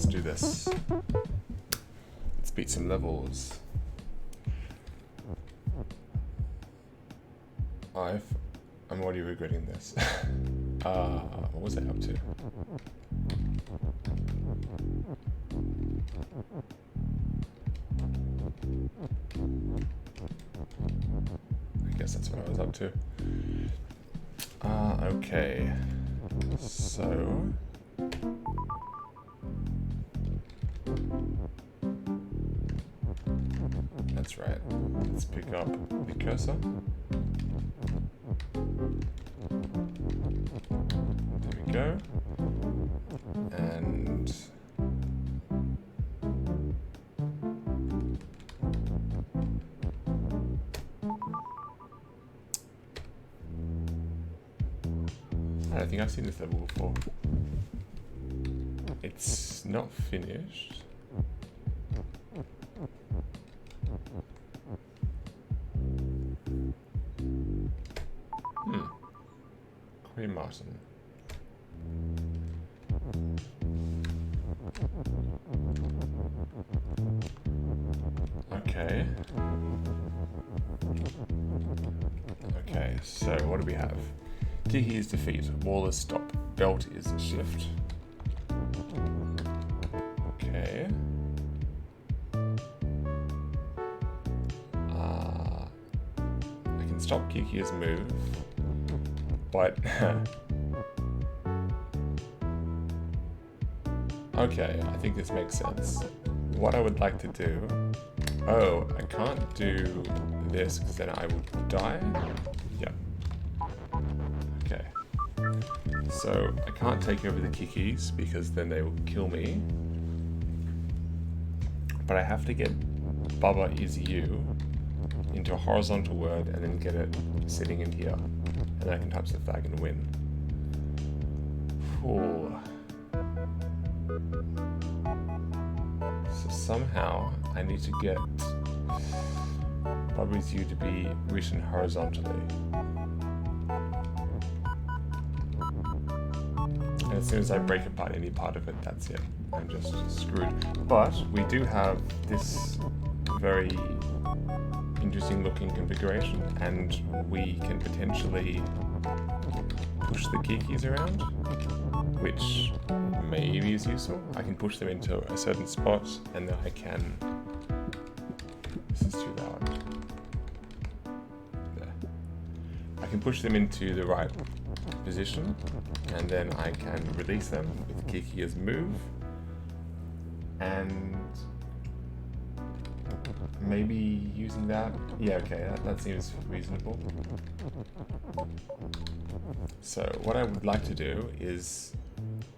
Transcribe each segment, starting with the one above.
let's do this. Let's beat some levels. I'm already regretting this. What was I up to? I guess that's what I was up to. Okay. So... that's right. Let's pick up the cursor. There we go. And... I don't think I've seen this level before. It's not finished. Queen Martin. Okay. Okay, so what do we have? Kiki is defeat, wall is stop, belt is shift. Okay. I can stop Kiki's move, but okay, I think this makes sense. What I would like to do... oh, I can't do this because then I would die? Yeah. Okay. So, I can't take over the Kikis because then they will kill me. But I have to get Baba is you into a horizontal word and then get it sitting in here. And then I can touch the flag and win. Ooh. So somehow I need to get Baba is you to be written horizontally. And as soon as I break apart any part of it, that's it. I'm just screwed. But we do have this very interesting looking configuration, and we can potentially push the Kikis around, which maybe is useful. I can push them into a certain spot, and then I can... this is too loud. There. I can push them into the right position, and then I can release them with Kiki's move, and maybe using that. Yeah, okay, that seems reasonable. So what I would like to do is,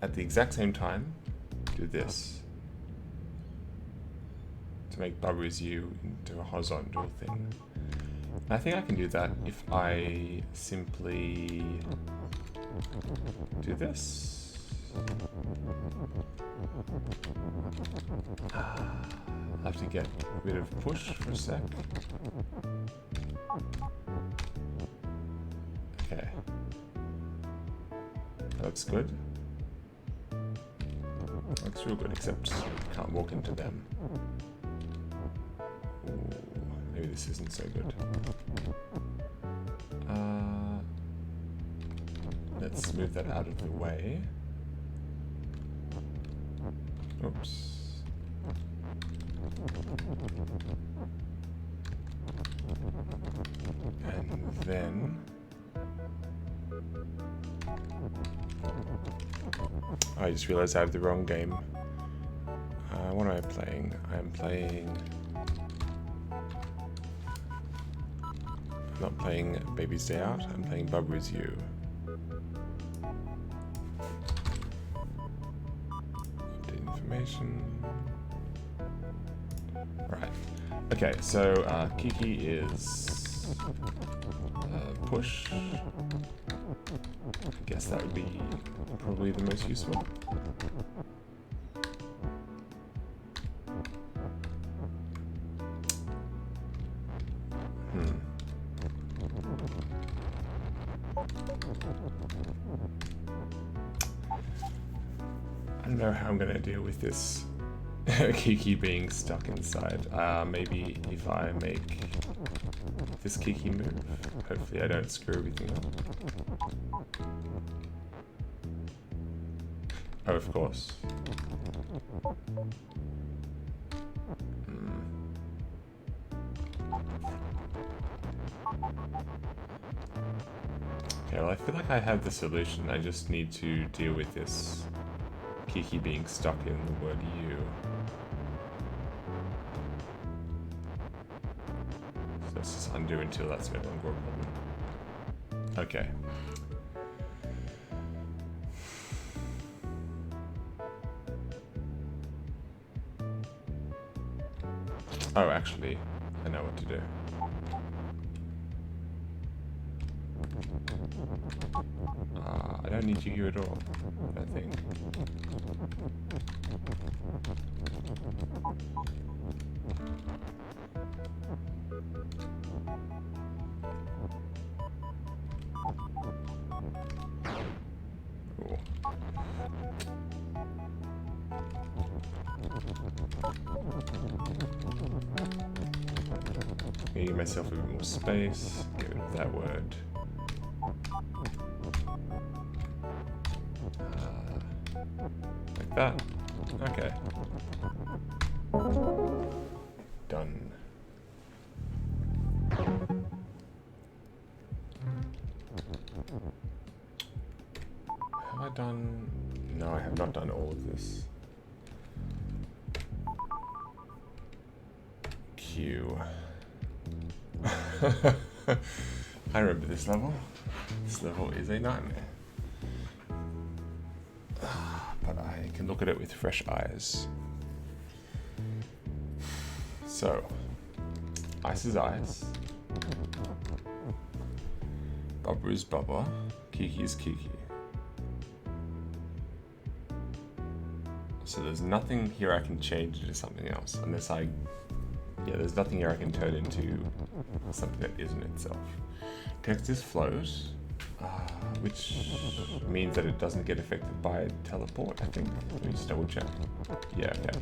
at the exact same time, do this to make Baba is you into a horizontal thing. I think I can do that if I simply do this. I'll have to get rid of push for a sec. Okay. That looks good. Looks real good, except I can't walk into them. Ooh, maybe this isn't so good. Let's move that out of the way. Oops. And then... I just realized I have the wrong game. What am I playing? I'm playing... I'm not playing Baby's Day Out, I'm playing Baba is You. Update information. Right. Okay, so Kiki is push. I guess that would be probably the most useful. I don't know how I'm gonna deal with this Kiki being stuck inside. Maybe if I make this Kiki move, hopefully I don't screw everything up. Oh, of course. Okay, well I feel like I have the solution. I just need to deal with this Kiki being stuck in the word you. So let's just undo until that's no longer a problem. Okay. Oh, actually, I know what to do. I don't need you here at all, I think. Cool. Give myself a bit more space, get rid of that word. Like that. Okay. Done. Have I done... No, I have not done all of this. Q. I remember this level. This level is a nightmare. But I can look at it with fresh eyes. So, ice is ice. Bubba is Bubba. Kiki is Kiki. So there's nothing here I can change into something else, unless I... Yeah, there's nothing here I can turn into something that isn't itself. Text is float, which means that it doesn't get affected by teleport, I think. Let me just double check. Yeah, okay.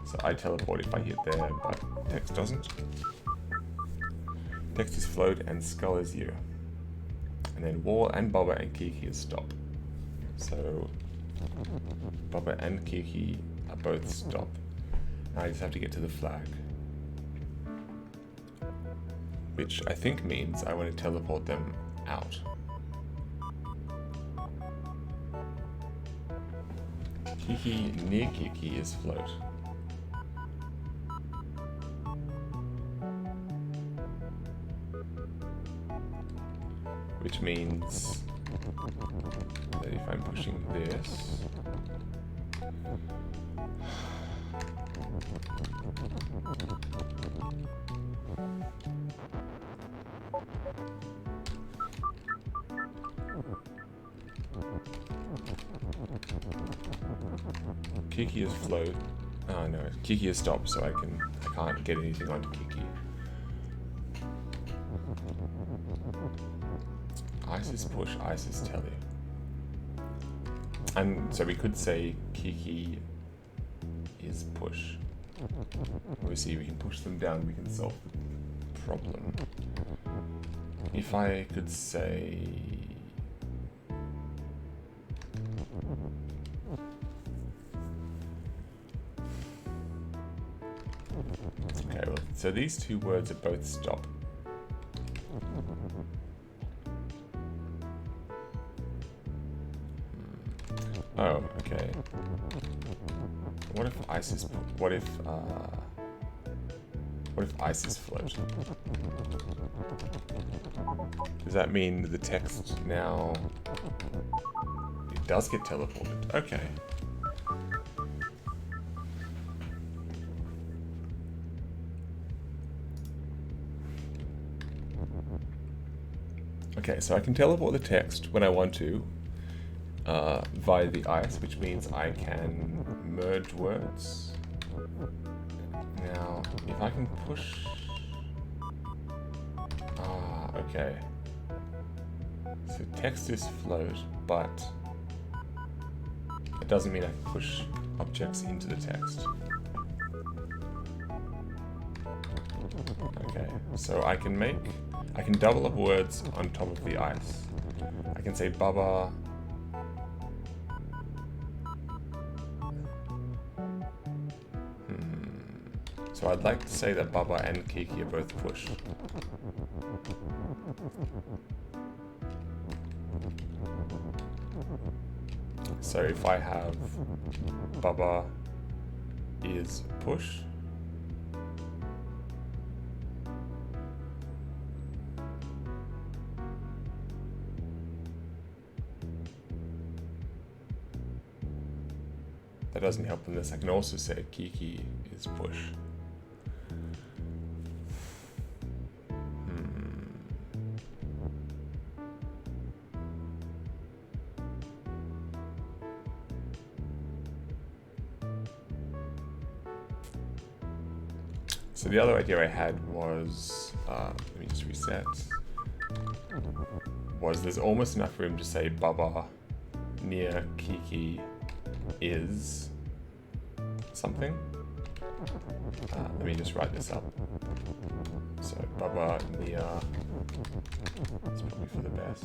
So I teleport if I hit there, but text doesn't. Text is float and skull is you. And then wall and Bubba and Kiki is stop. So Bubba and Kiki are both stop. Now I just have to get to the flag. Which I think means I want to teleport them out. Kiki near Kiki is float. Which means that if I'm pushing this, Kiki is float. Oh no, Kiki is stop, so I can't get anything onto Kiki. Ice is push, ice is telly. And so we could say Kiki is push. Obviously we can push them down, we can solve the problem. If I could say... Okay, well, so these two words are both stop. Oh, okay. What if ice is what if ice is float? Does that mean the text now it does get teleported? Okay. Okay, so I can teleport the text when I want to via the ice, which means I can merge words. Now, if I can push... okay. So text is float, but a doesn't mean I can push objects into the text. Okay, so I can double up words on top of the ice. I can say Baba. So I'd like to say that Baba and Kiki are both push. So if I have Baba is push, that doesn't help in this. I can also say Kiki is push. So the other idea I had was, let me just reset, was there's almost enough room to say Baba near Kiki is something. Let me just write this up. So Baba near, it's probably for the best.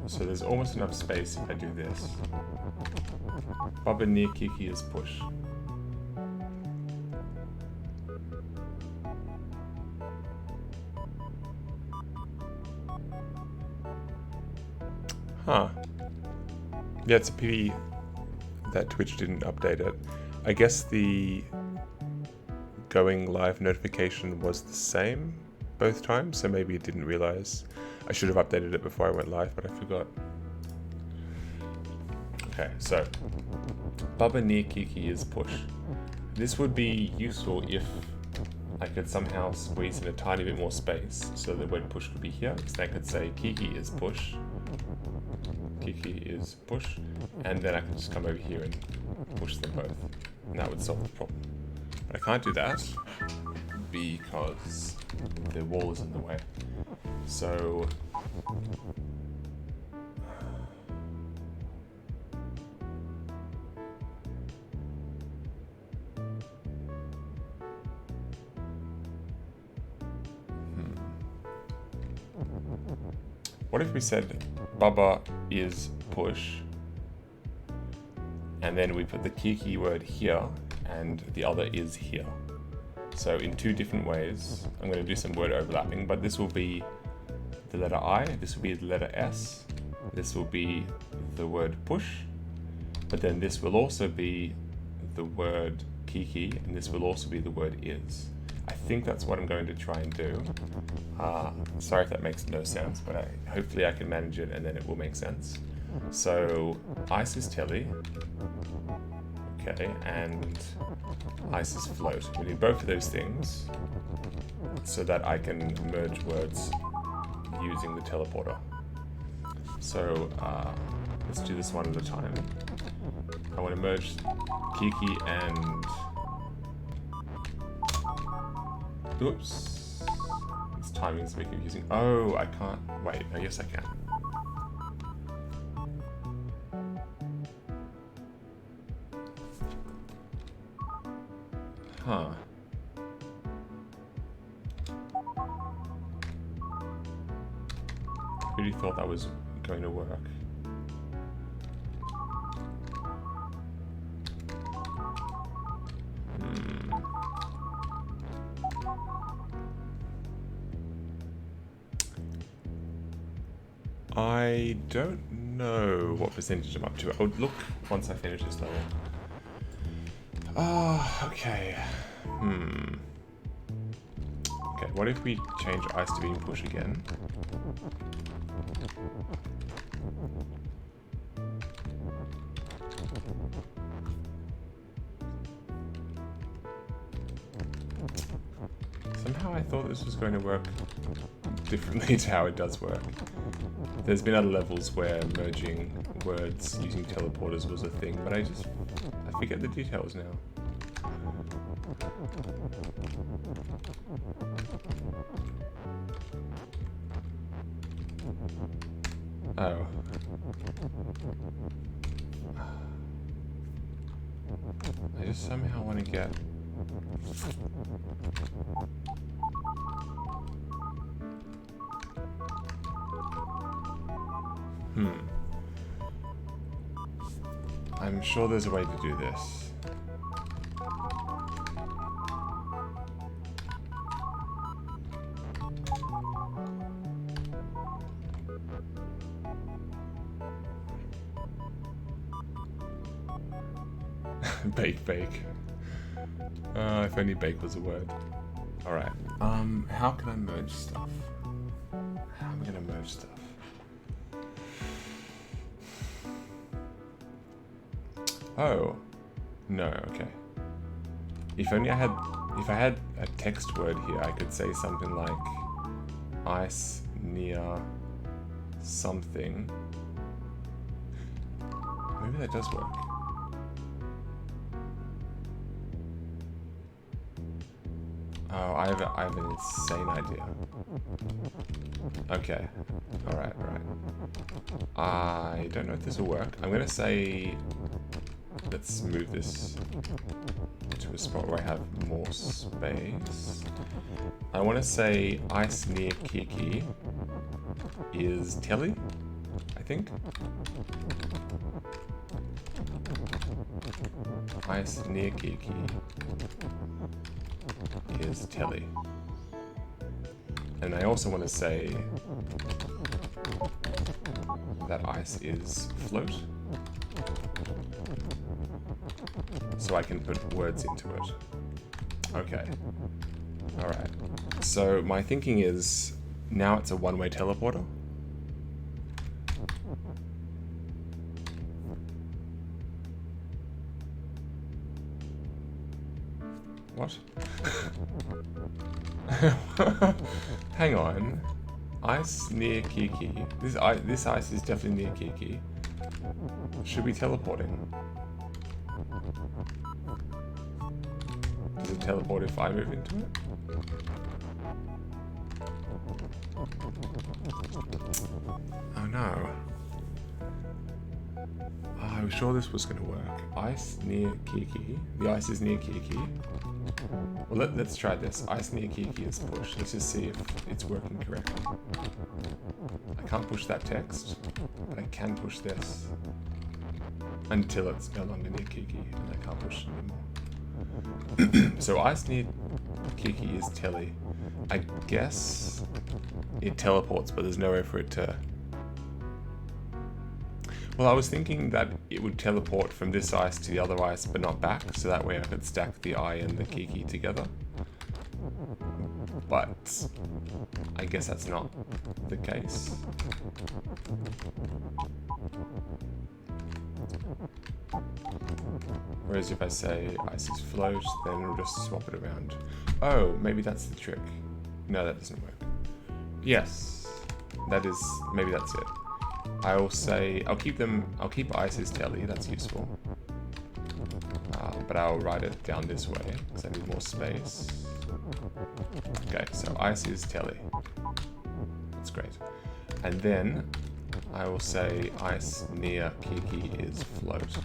So there's almost enough space if I do this. Baba near Kiki is push. Huh. Yeah, it's a pity that Twitch didn't update it. I guess the going live notification was the same both times, so maybe it didn't realize. I should have updated it before I went live, but I forgot. Okay, so Baba near Kiki is push. This would be useful if I could somehow squeeze in a tiny bit more space so the word push could be here. So I could say Kiki is push. Kiki is push. And then I could just come over here and push them both. And that would solve the problem. But I can't do that because the wall is in the way. So what if we said Baba is push, and then we put the Kiki word here and the other is here? So in two different ways, I'm going to do some word overlapping, but this will be the letter I, this will be the letter S, this will be the word push, but then this will also be the word Kiki, and this will also be the word is. I think that's what I'm going to try and do. Sorry if that makes no sense, but hopefully I can manage it and then it will make sense. So ice is telly, okay, and ice is float. We need both of those things so that I can merge words using the teleporter. So let's do this one at a time. I want to merge Kiki and... Oops. This timing is a bit confusing. Oh, I can't... Wait, I guess I can. Huh. Really thought that was going to work. I don't know what percentage I'm up to. I'll look once I finish this level. Okay. Okay, what if we change ice to being push again? Somehow I thought this was going to work differently to how it does work. There's been other levels where merging words using teleporters was a thing, but I forget the details now. Oh. I just somehow want to get... I'm sure there's a way to do this. Bake. If only bake was a word. Alright. How can I merge stuff? How am I gonna merge stuff? Oh. No, okay. If I had a text word here, I could say something like ice near something. Maybe that does work. Oh, I have an insane idea. Okay. Alright. I don't know if this will work. I'm gonna say... Let's move this to a spot where I have more space. I want to say ice near Kiki is Telly, I think. Ice near Kiki is Telly. And I also want to say that ice is float. So I can put words into it. Okay. Alright. So my thinking is, now it's a one-way teleporter. What? Hang on. Ice near Kiki. This ice is definitely near Kiki. Should be teleporting. Does it teleport if I move into it? Oh no. I was sure this was going to work. Ice near Kiki. The ice is near Kiki. Well, let's try this. Ice near Kiki is pushed. Let's just see if it's working correctly. I can't push that text, but I can push this. Until it's no longer near Kiki, and I can't push it anymore. So ice near Kiki is Telly. I guess it teleports, but there's no way for it to... Well, I was thinking that it would teleport from this ice to the other ice, but not back, so that way I could stack the I and the Kiki together. But I guess that's not the case. Whereas if I say ice is float, then it'll just swap it around. Oh, maybe that's the trick. No, that doesn't work. Yes, that is, maybe that's it. I will say, I'll keep ice as Telly, that's useful. But I'll write it down this way, because I need more space. Okay, so ice is Telly. That's great. And then I will say ice near Kiki is float.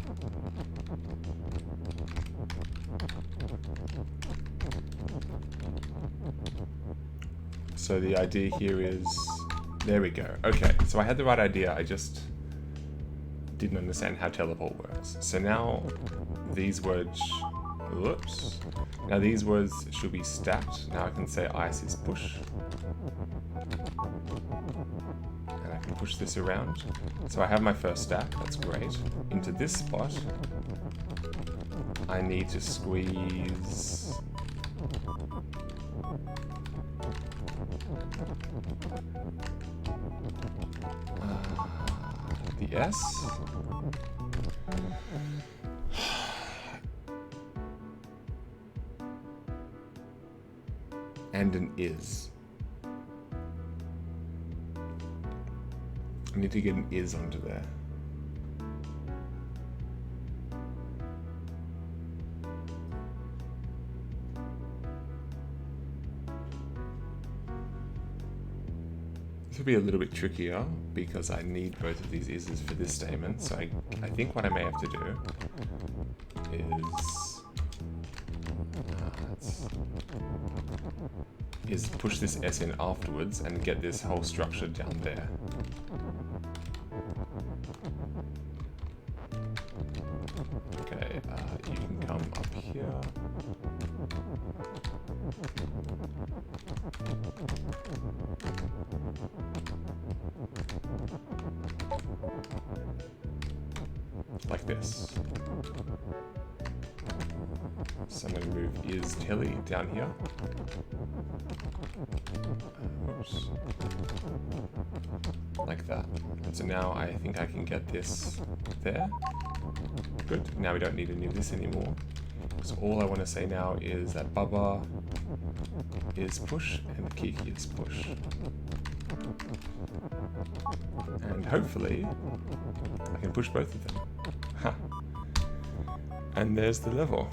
So the idea here is, there we go. Okay, so I had the right idea, I just didn't understand how teleport works. So now these words, whoops. Now these words should be stacked. Now I can say ice is push. And I can push this around. So I have my first stack, that's great. Into this spot, I need to squeeze the S. and an is. I need to get an is onto there. This will be a little bit trickier because I need both of these is's for this statement. So I think what I may have to do is push this s in afterwards and get this whole structure down there. Okay, you can come up here. Like this. So I'm going to move is Telly down here. Whoops. Like that. And so now I think I can get this there. Good. Now we don't need any of this anymore. So all I want to say now is that Baba is push and Kiki is push. And hopefully I can push both of them. Ha. And there's the level.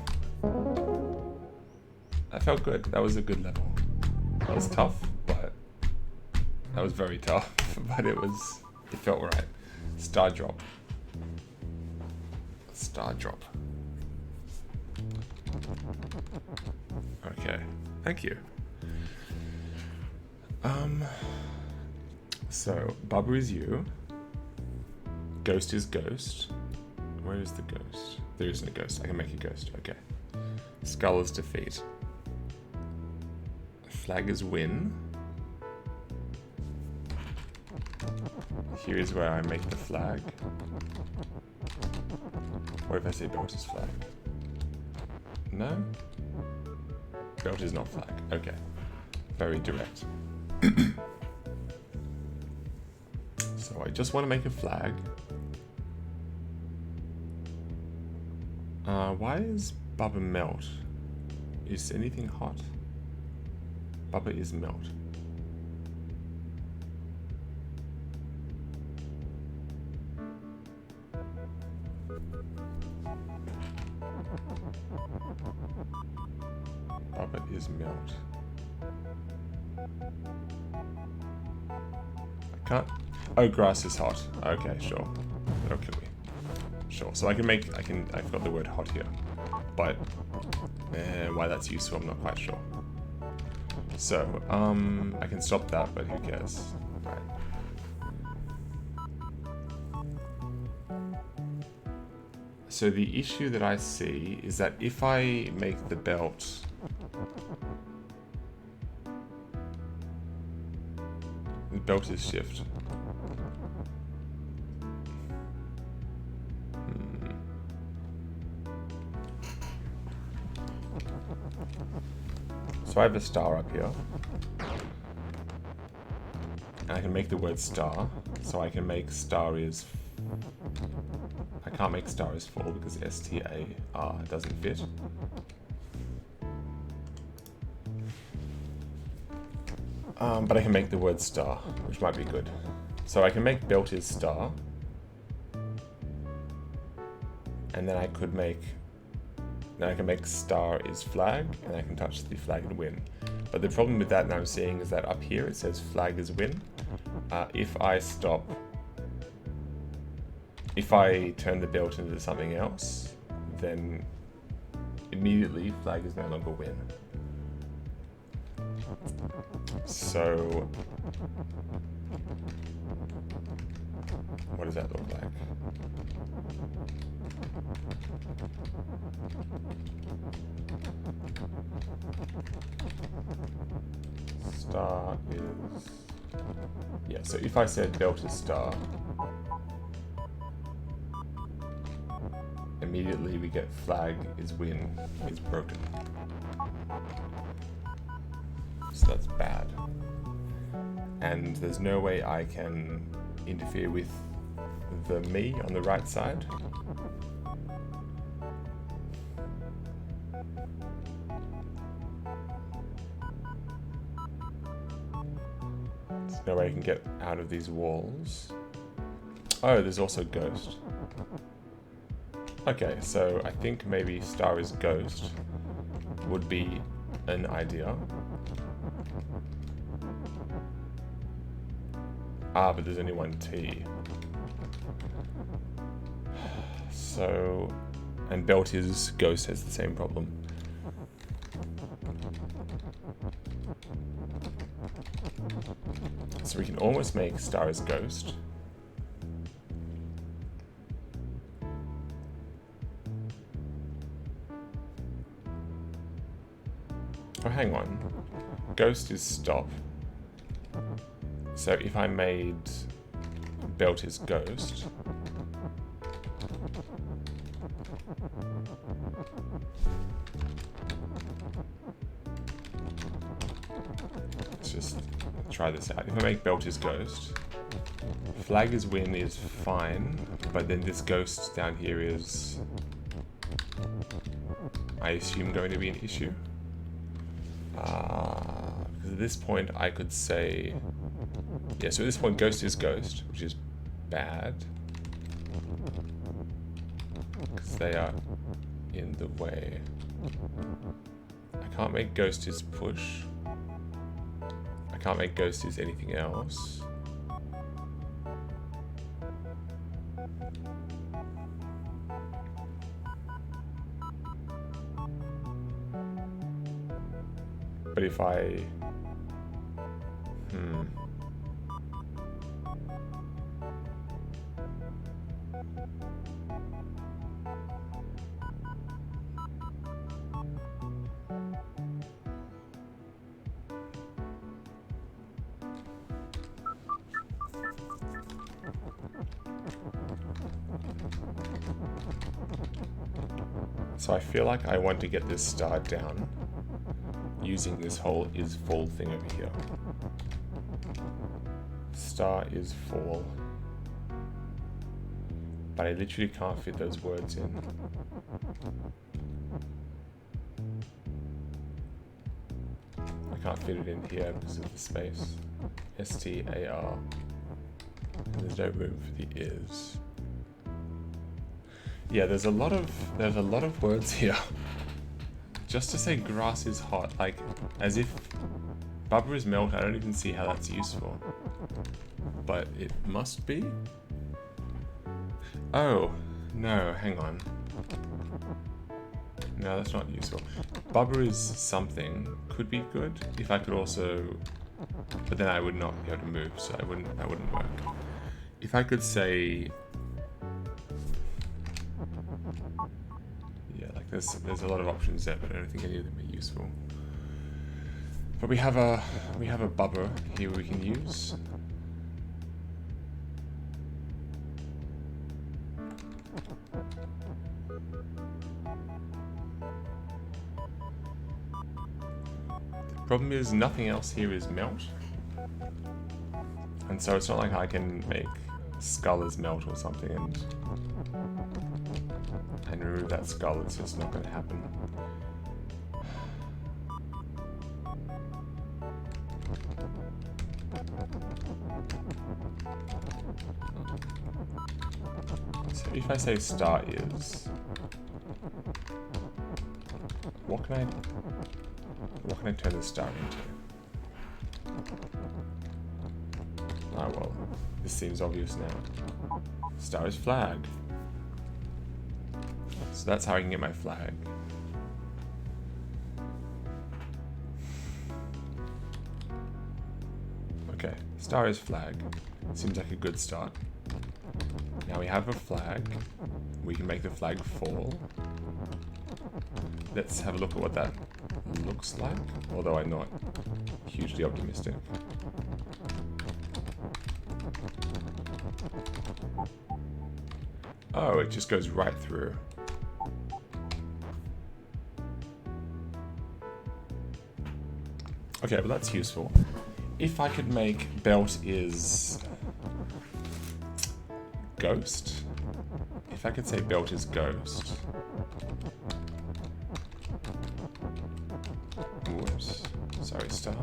That felt good. That was a good level. That was tough, but that was very tough. But it felt right. Star drop. Star drop. Okay. Thank you. So Baba is you. Ghost is ghost. Where is the ghost? There isn't a ghost. I can make a ghost. Okay. Skull is defeat. Flag is win. Here is where I make the flag. What if I say belt is flag? No? Belt is not flag. Okay. Very direct. So I just want to make a flag. Why is Baba melt? Is anything hot? Baba is melt. Baba is melt. I can't. Oh, grass is hot. Okay, sure. That'll kill me. Sure. So I forgot the word hot here. But why that's useful, I'm not quite sure. So, I can stop that, but who cares? Right. So the issue that I see is that if I make the belt is shift. So I have a star up here. And I can make the word star. So I can make star is... I can't make star is full because S-T-A-R doesn't fit. But I can make the word star, which might be good. So I can make belt is star. And then I could make... Now I can make star is flag, and I can touch the flag and win. But the problem with that now I'm seeing is that up here it says flag is win. If I turn the belt into something else, then immediately flag is no longer win. So, what does that look like? Star is... Yeah, so if I said belt is star, immediately we get flag is win is broken. So that's bad. And there's no way I can interfere with the me on the right side. no way I can get out of these walls. Oh, there's also ghost. Okay, so I think maybe star is ghost would be an idea. Ah, but there's only one T. So, and belt is ghost has the same problem. So we can almost make star as ghost. Oh, hang on. Ghost is stop. So if I made belt is ghost, let's just try this out. If I make belt is ghost, flag is win is fine, but then this ghost down here is, I assume, going to be an issue. Because at this point I could say, yeah, so at this point ghost is ghost, which is bad. Because they are in the way. I can't make ghost is push. I can't make ghost is anything else. But if I... So I feel like I want to get this star down using this whole is fall thing over here. Star is fall. But I literally can't fit those words in. I can't fit it in here because of the space. S-T-A-R. And there's no room for the is. Yeah, there's a lot of words here. Just to say grass is hot, like, as if bubble is melt, I don't even see how that's useful. But it must be? Oh, no, hang on. No, that's not useful. Bubba is something, could be good, if I could also, but then I would not be able to move, so that wouldn't work. If I could say, yeah, like there's a lot of options there, but I don't think any of them are useful. But we have a bubba here we can use. The problem is nothing else here is melt. And so it's not like I can make skull as melt or something and remove that skull, it's just not going to happen. So if I say star is, what can I turn the star into? Oh well, this seems obvious now. Star is flag. So that's how I can get my flag. Okay, star is flag. Seems like a good start. Now we have a flag. We can make the flag fall. Let's have a look at what that looks like, although I'm not hugely optimistic. Oh, it just goes right through. Okay, well that's useful. If I could make belt is ghost. If I could say belt is ghost. Whoops. Sorry, star.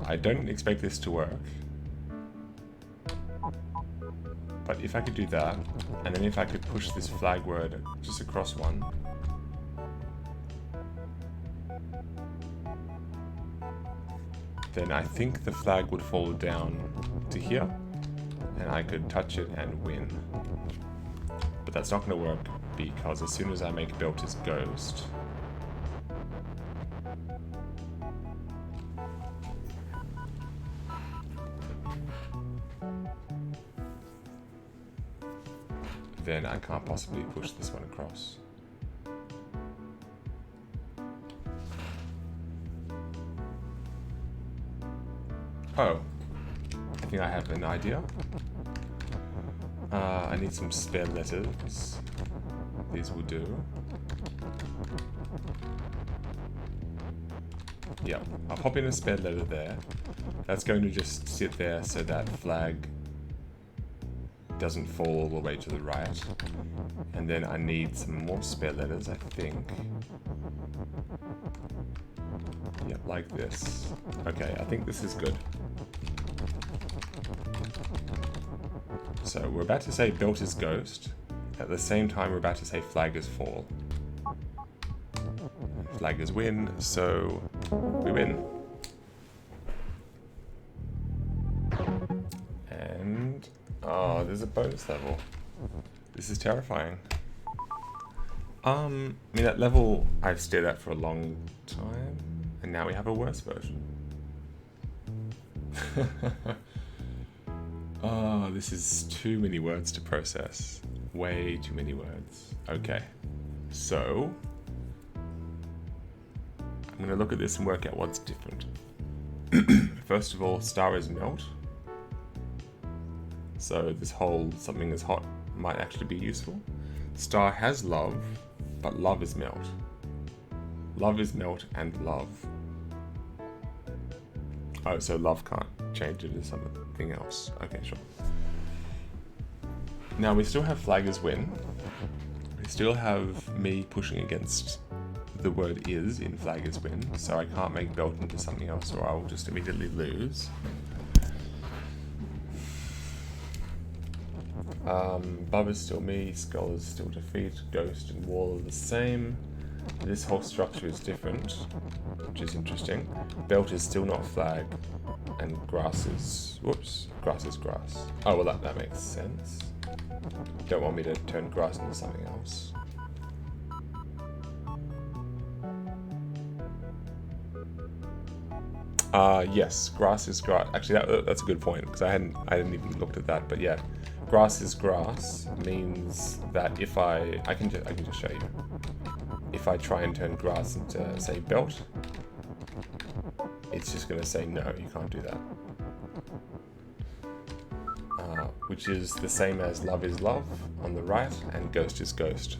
I don't expect this to work. But if I could do that, and then if I could push this flag word just across one, then I think the flag would fall down to here, and I could touch it and win. But that's not going to work, because as soon as I make belt as ghost, then I can't possibly push this one across. Oh, I think I have an idea. I need some spare letters. These will do. Yep, I'll pop in a spare letter there. That's going to just sit there so that flag doesn't fall all the way to the right. And then I need some more spare letters, I think. Yep, like this. Okay, I think this is good. So we're about to say belt is ghost. At the same time, we're about to say flag is fall. Flag is win, so we win. And oh, there's a bonus level. This is terrifying. I mean, that level I've stared at for a long time, and now we have a worse version. Oh, this is too many words to process. Way too many words. Okay, so I'm going to look at this and work out what's different. First of all, star is melt. So this whole something is hot might actually be useful. Star has love, but love is melt. Love is melt and love. Oh, so love can't change it to something else. Okay, sure. Now we still have flag as win. We still have me pushing against the word is in flag as win, so I can't make belt into something else or I'll just immediately lose. Bub is still me, skull is still defeat, ghost and wall are the same. This whole structure is different, which is interesting. Belt is still not flag, and grass is, whoops, grass is grass. Oh, well that makes sense. Don't want me to turn grass into something else. Yes, grass is grass. Actually, that's a good point, because I hadn't even looked at that, but yeah. Grass is grass means that if I can just show you. If I try and turn grass into, say, belt, it's just going to say no, you can't do that. Which is the same as love is love on the right and ghost is ghost.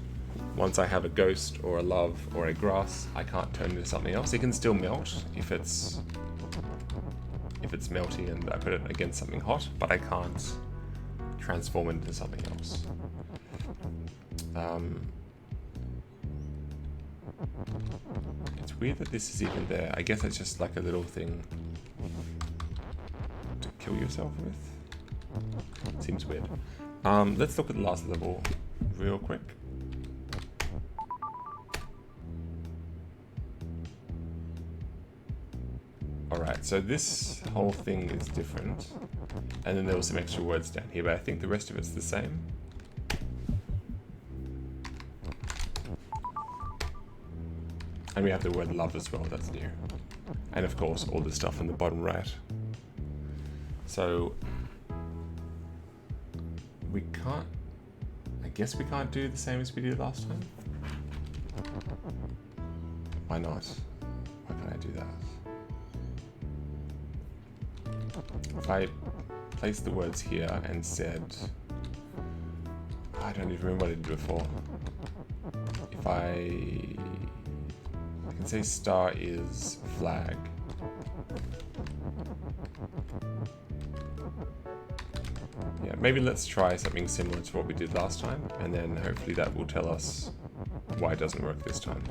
Once I have a ghost or a love or a grass, I can't turn into something else. It can still melt if it's melty and I put it against something hot, but I can't transform into something else. It's weird that this is even there. I guess it's just like a little thing to kill yourself with. Seems weird. Let's look at the last level real quick. Alright, so this whole thing is different. And then there were some extra words down here, but I think the rest of it's the same. And we have the word love as well, that's new. And of course, all the stuff in the bottom right. So, we can't, I guess we can't do the same as we did last time? Why not? Why can't I do that? If I placed the words here and said, I don't even remember what I did before. If I can say star is flag. Yeah, maybe let's try something similar to what we did last time, and then hopefully that will tell us why it doesn't work this time.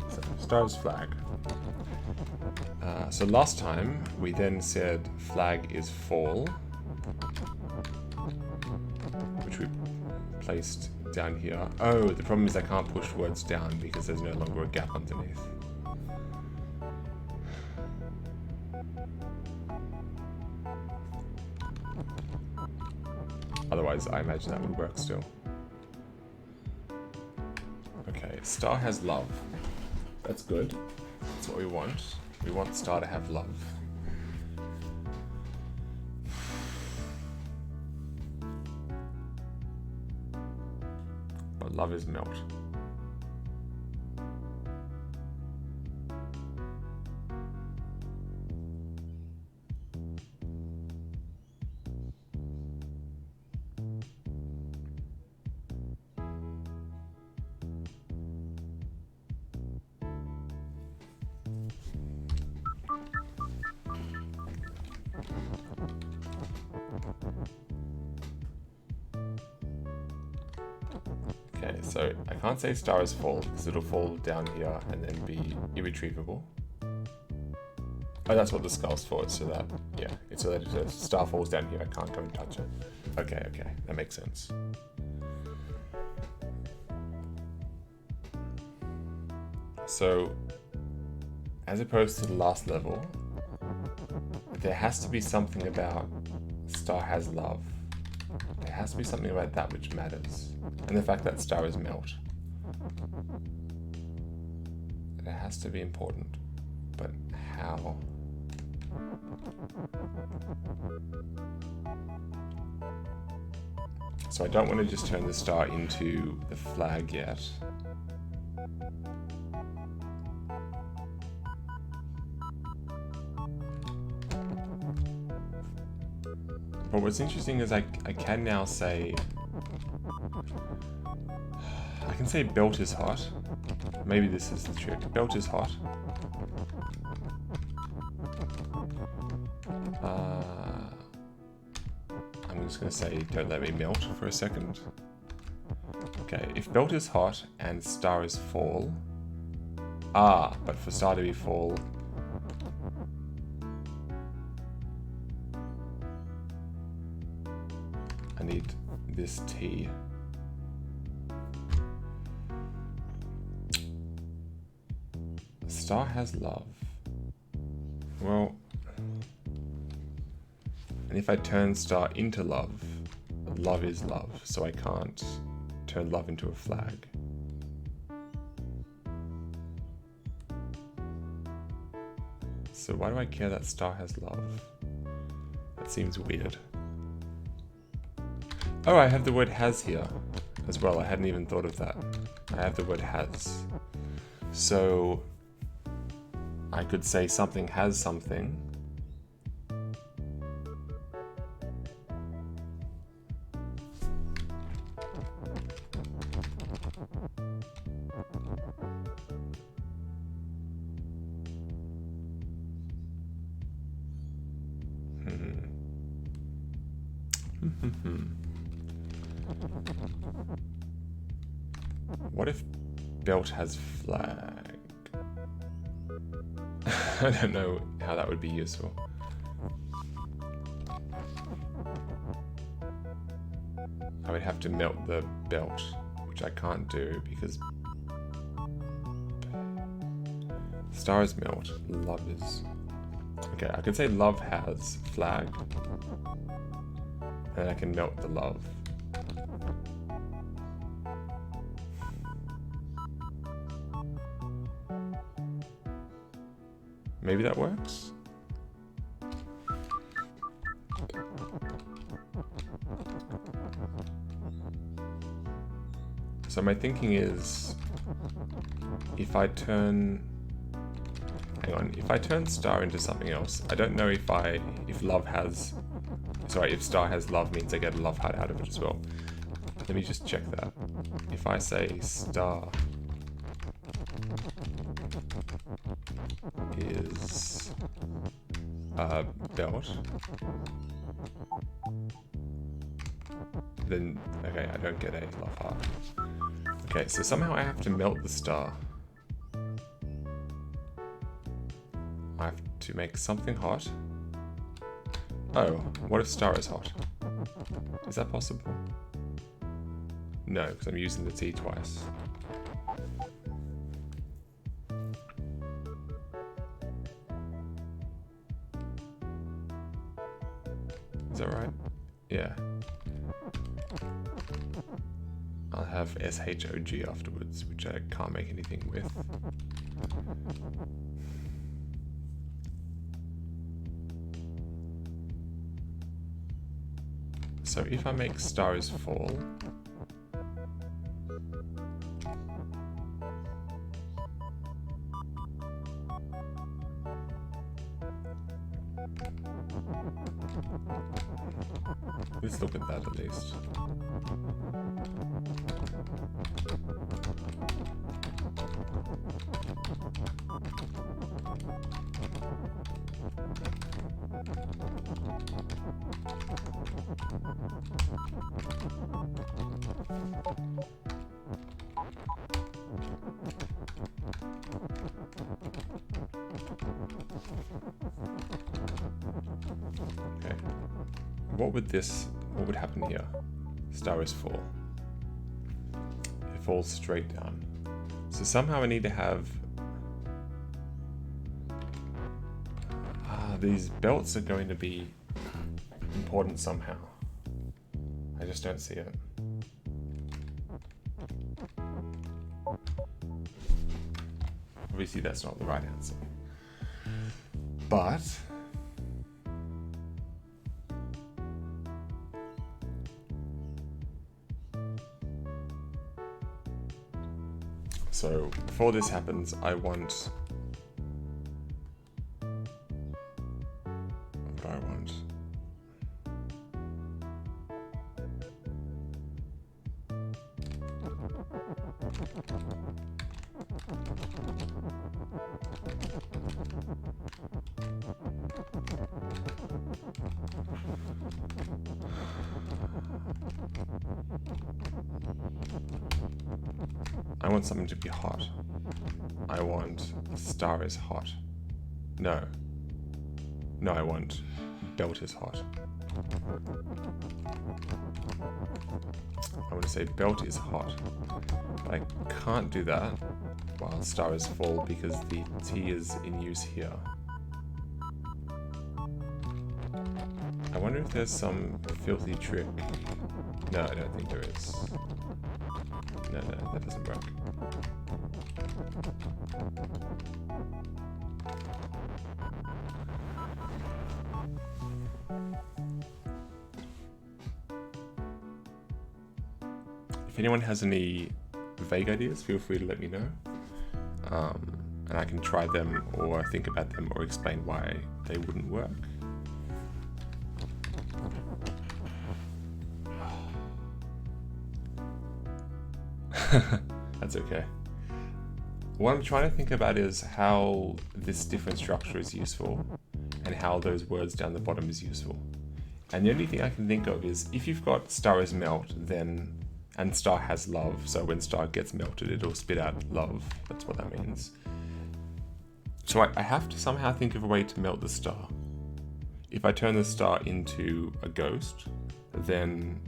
So, star's flag. So last time we then said flag is fall, which we placed down here. Oh, the problem is I can't push words down because there's no longer a gap underneath. Otherwise, I imagine that would work still. Okay, star has love. That's good. That's what we want. We want star to have love. But love is melt. Okay, so I can't say star is fall because it'll fall down here and then be irretrievable. Oh, that's what the skull's for, so that, yeah, it's so that if a star falls down here, I can't go and touch it. Okay, okay, that makes sense. So, as opposed to the last level, there has to be something about star has love. There has to be something about that which matters. And the fact that star is melt. It has to be important. But how? So I don't want to just turn the star into the flag yet. But what's interesting is I can now say, I can say belt is hot. Maybe this is the trick. Belt is hot. I'm just going to say don't let me melt for a second. Okay, if belt is hot and star is fall. But for star to be fall, I need this T. Star has love. Well, and if I turn star into love, love is love, so I can't turn love into a flag. So why do I care that star has love? That seems weird. Oh, I have the word has here as well. I hadn't even thought of that. I have the word has. So I could say something has something. What if belt has flag? I don't know how that would be useful. I would have to melt the belt, which I can't do because star is melt, love is... Okay, I could say love has flag, and I can melt the love. Maybe that works? So my thinking is, if I turn hang on, if I turn star into something else, I don't know if star has love means I get a love heart out of it as well. Let me just check that. If I say star is belt, then, okay, I don't get a love heart. Okay, so somehow I have to melt the star. I have to make something hot. Oh, what if star is hot? Is that possible? No, because I'm using the T twice. Is that right? Yeah. I'll have SHOG afterwards, which I can't make anything with. So if I make stars fall, let's look at that at least. Okay. What would happen here? Star is full. It falls straight down. So somehow I need to have... these belts are going to be important somehow. I just don't see it. Obviously that's not the right answer. But... so before this happens, I want... what do I want? I want something to be hot. I want star is hot. No. No, I want belt is hot. I want to say belt is hot. But I can't do that while star is full because the T is in use here. I wonder if there's some filthy trick. No, I don't think there is. No, that doesn't work. If anyone has any vague ideas, feel free to let me know. And I can try them or think about them or explain why they wouldn't work. That's okay. What I'm trying to think about is how this different structure is useful and how those words down the bottom is useful. And the only thing I can think of is if you've got star is melt, then and star has love, so when star gets melted it'll spit out love. That's what that means. So I have to somehow think of a way to melt the star. If I turn the star into a ghost, then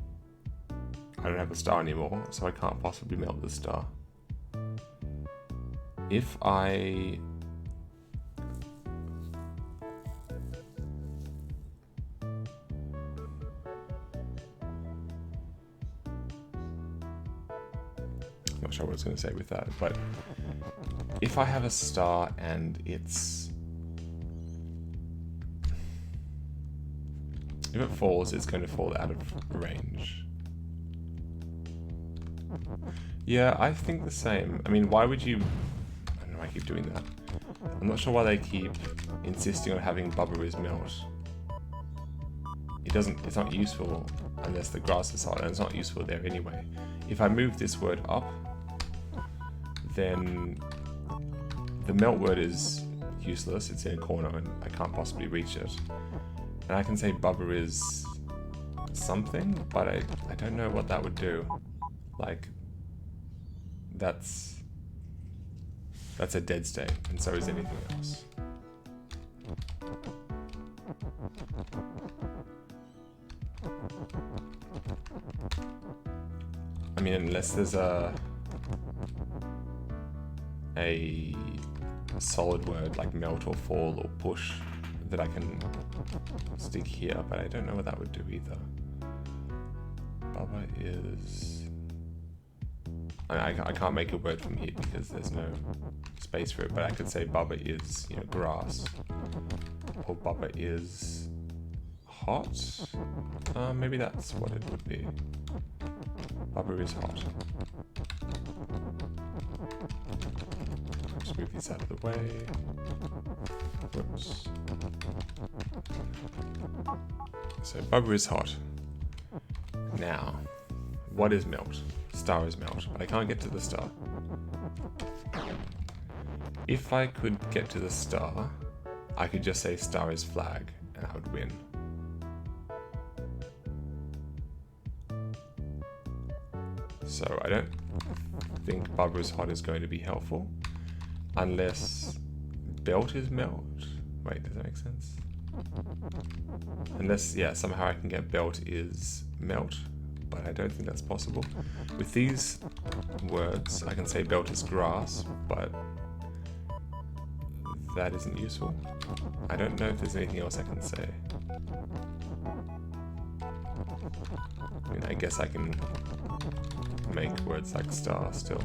I don't have a star anymore, so I can't possibly melt the star. If I... not sure what I was going to say with that, but if I have a star and it's... if it falls, it's going to fall out of range. Yeah, I think the same. I mean, why would you... I don't know why I keep doing that. I'm not sure why they keep insisting on having Bubba is melt. It's not useful unless the grass is hot, and it's not useful there anyway. If I move this word up, then the melt word is useless. It's in a corner and I can't possibly reach it. And I can say Bubba is something, but I don't know what that would do. Like, that's a dead state, and so is anything else. I mean, unless there's a solid word like melt or fall or push that I can stick here, but I don't know what that would do either. Bubba is... I can't make a word from here because there's no space for it, but I could say Bubba is, you know, grass, or Bubba is hot. Maybe that's what it would be. Bubba is hot. Just move this out of the way. Whoops. So Bubba is hot. Now, what is melt? Star is melt, but I can't get to the star. If I could get to the star, I could just say star is flag, and I would win. So I don't think Bubba is hot is going to be helpful, unless belt is melt. Wait, does that make sense? Unless, yeah, somehow I can get belt is melt, but I don't think that's possible. With these words, I can say belt is grass, but that isn't useful. I don't know if there's anything else I can say. I mean, I guess I can make words like star still.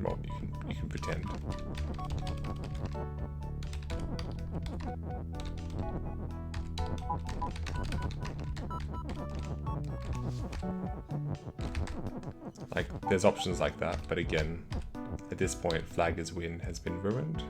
Well, you can pretend. Like, there's options like that, but again, at this point, flag is win has been ruined.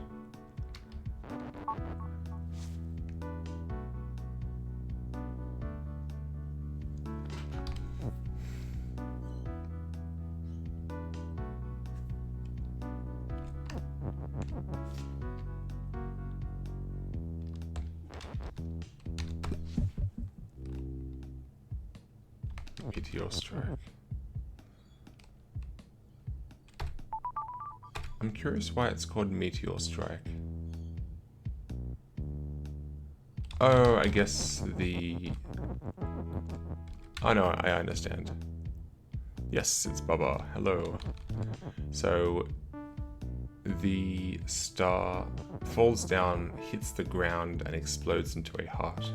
Meteor strike. I'm curious why it's called Meteor Strike. Oh, I guess the... Oh no, I understand. Yes, it's Bubba. Hello. So, the star falls down, hits the ground, and explodes into a heart.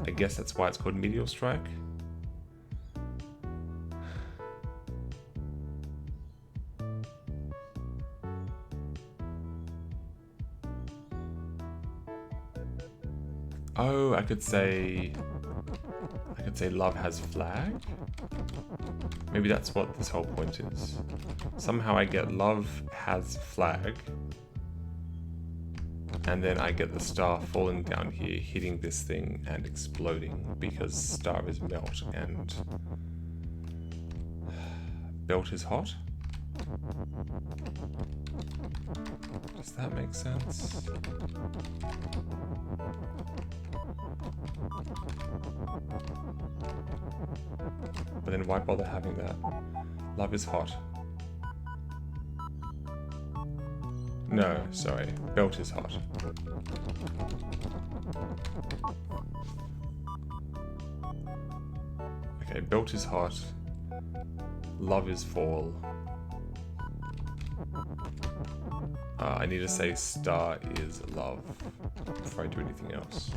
I guess that's why it's called Meteor Strike. Oh, I could say love has flag? Maybe that's what this whole point is. Somehow I get love has flag, and then I get the star falling down here, hitting this thing and exploding because star is melt and belt is hot? Does that make sense? But then why bother having that? Love is hot. No, sorry. Belt is hot. Okay, belt is hot. Love is fall. I need to say star is love before I do anything else.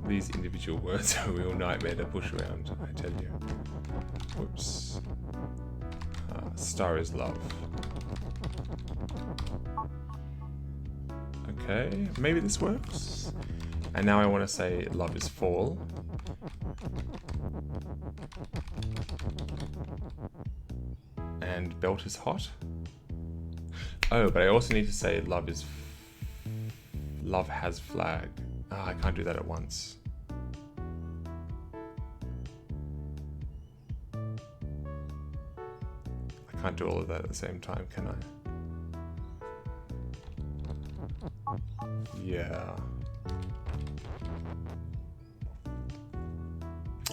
These individual words are a real nightmare to push around, I tell you. Whoops. Star is love. Okay, maybe this works. And now I want to say love is fall. And belt is hot. Oh, but I also need to say love has flag. I can't do that at once. I can't do all of that at the same time, can I? Yeah.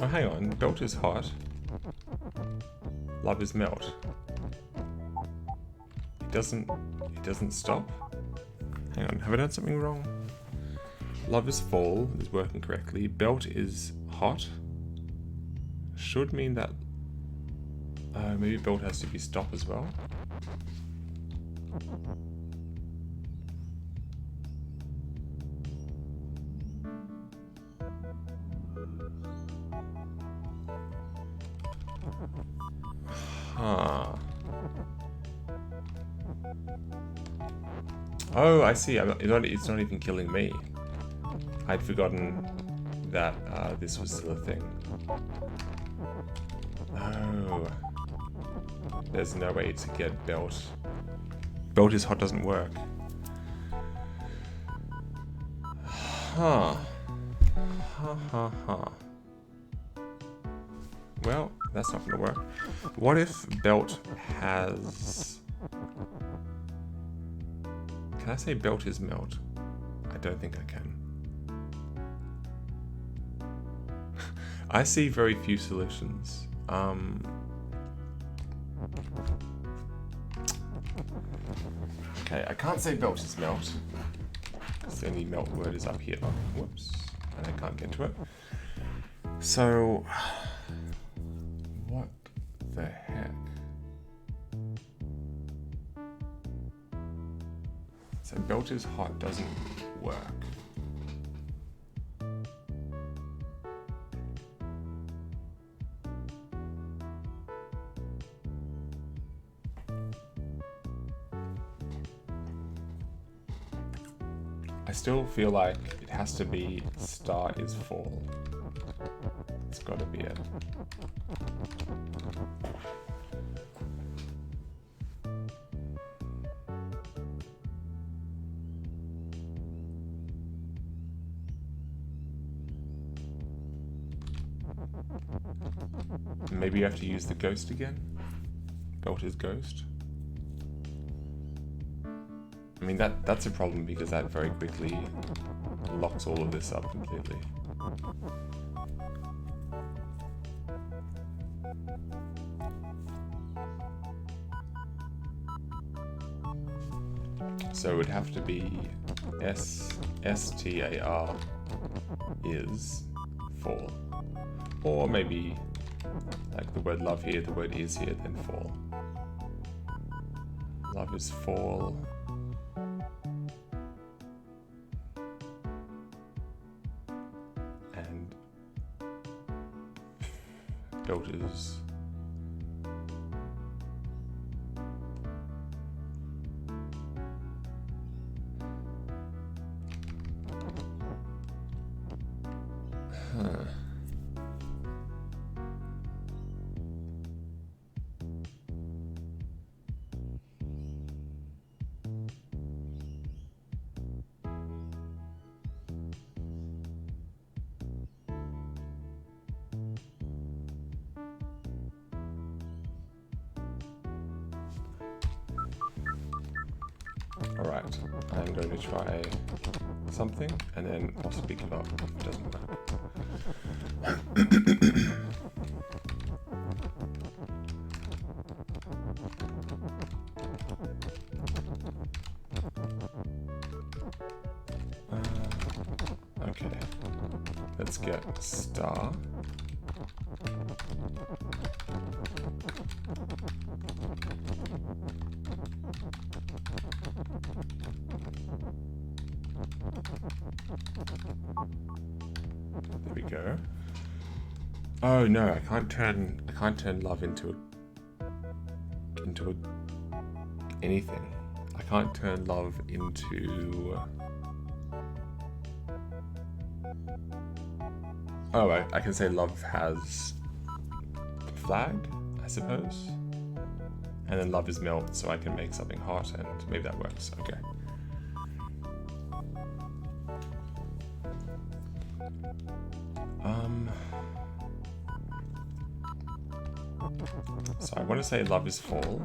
Oh, hang on. Belt is hot. Love is melt. It doesn't stop. Hang on, have I done something wrong? Love is fall is working correctly. Belt is hot. Should mean that maybe belt has to be stop as well. Huh. Oh, I see. It's not even killing me. I'd forgotten that this was still a thing. Oh. There's no way to get belt. Belt is hot doesn't work. Huh. Ha ha ha. Well, that's not gonna work. What if belt has... Can I say belt is melt? I don't think I can. I see very few solutions. Okay, I can't say belt is melt. Because the only melt word is up here. Oh, whoops. And I can't get to it. So... What the heck? So belt is hot doesn't work. I still feel like it has to be star is fall. It's gotta be it. Maybe you have to use the ghost again? Belt is ghost? I mean, that's a problem because that very quickly locks all of this up completely. So it would have to be STAR is fall. Or maybe like the word love here, the word is here, then fall. Love is fall. And belt is Alright, I'm going to try something and then possibly give up if it doesn't work. Okay, let's get star. There we go. Oh no, I can't turn love into anything. I can't turn love into... Oh, I can say love has flag, I suppose. And then love is melt, so I can make something hot, and maybe that works. Okay. So I want to say love is fall.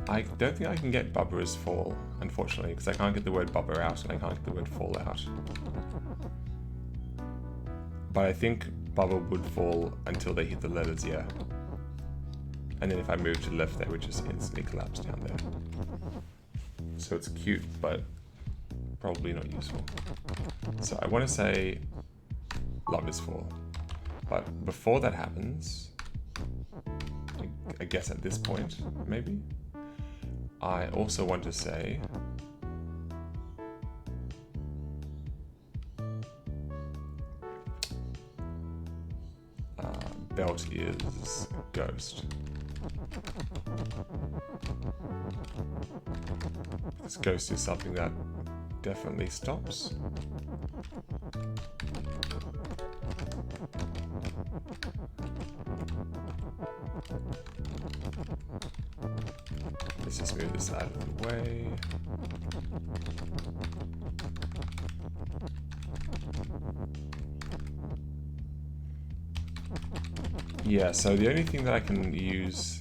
I don't think I can get bubba as fall, unfortunately, because I can't get the word bubba out and I can't get the word fall out. But I think bubba would fall until they hit the letters, yeah. And then if I move to the left, they would just instantly collapse down there. So it's cute, but probably not useful. So I want to say love is fall. But before that happens, I guess at this point, maybe, I also want to say belt is ghost. Because ghost is something that definitely stops. Let's just move this out of the way. Yeah, so the only thing that I can use...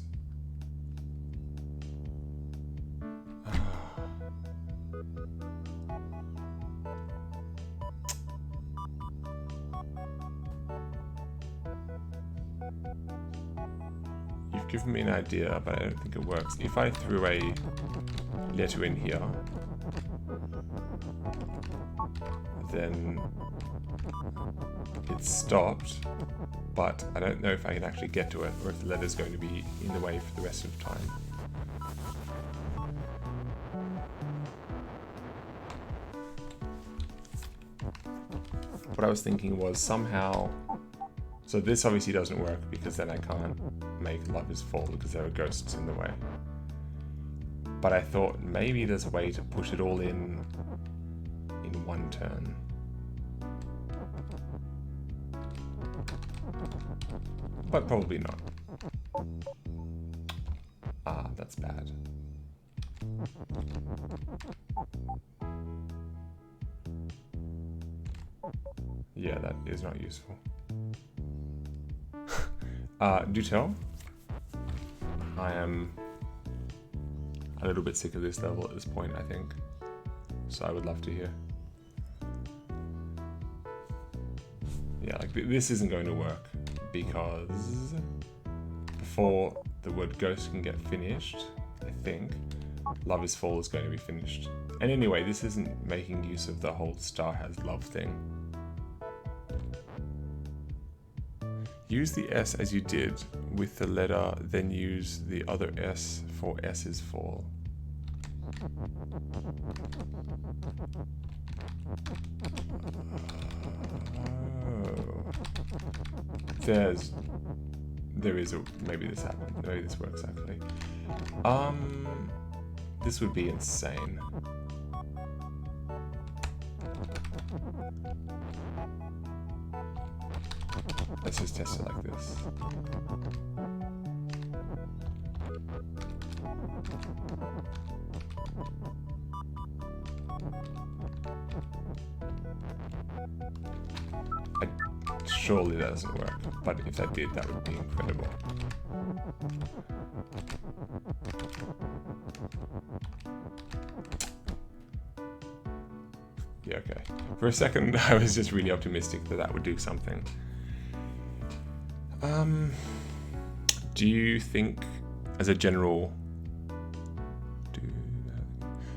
You've given me an idea, but I don't think it works. If I threw a letter in here, then it stopped, but I don't know if I can actually get to it, or if the letter's going to be in the way for the rest of the time. What I was thinking was somehow... So this obviously doesn't work, because then I can't make love is fall, because there are ghosts in the way. But I thought maybe there's a way to push it all in one turn. But probably not. Ah, that's bad. Yeah, that is not useful. Do tell. I am a little bit sick of this level at this point, I think. So I would love to hear. Yeah, like this isn't going to work, because before the word ghost can get finished, I think, love is fall is going to be finished. And anyway, this isn't making use of the whole star has love thing. Use the S as you did with the letter, then use the other S for S is fall. Oh. There is a, maybe this happened, maybe this works actually. This would be insane. Let's just test it like this. Surely that doesn't work, but if that did, that would be incredible. Yeah, okay. For a second, I was just really optimistic that that would do something. Do you think, as a general...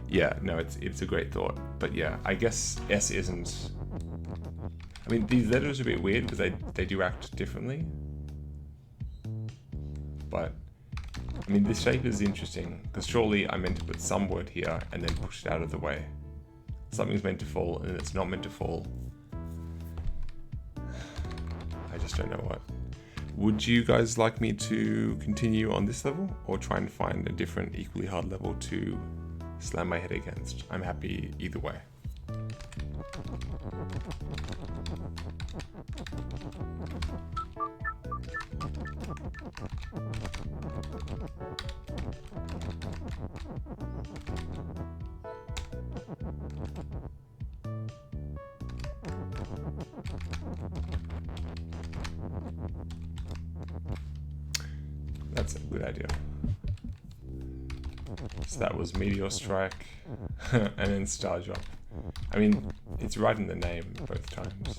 Yeah, no, it's a great thought. But yeah, I guess S isn't... I mean, these letters are a bit weird because they do act differently. But, I mean, this shape is interesting because surely I'm meant to put some word here and then push it out of the way. Something's meant to fall and it's not meant to fall. I just don't know what. Would you guys like me to continue on this level or try and find a different equally hard level to slam my head against? I'm happy either way. That's a good idea. So that was Meteor Strike and then Star Drop. I mean, it's right in the name both times.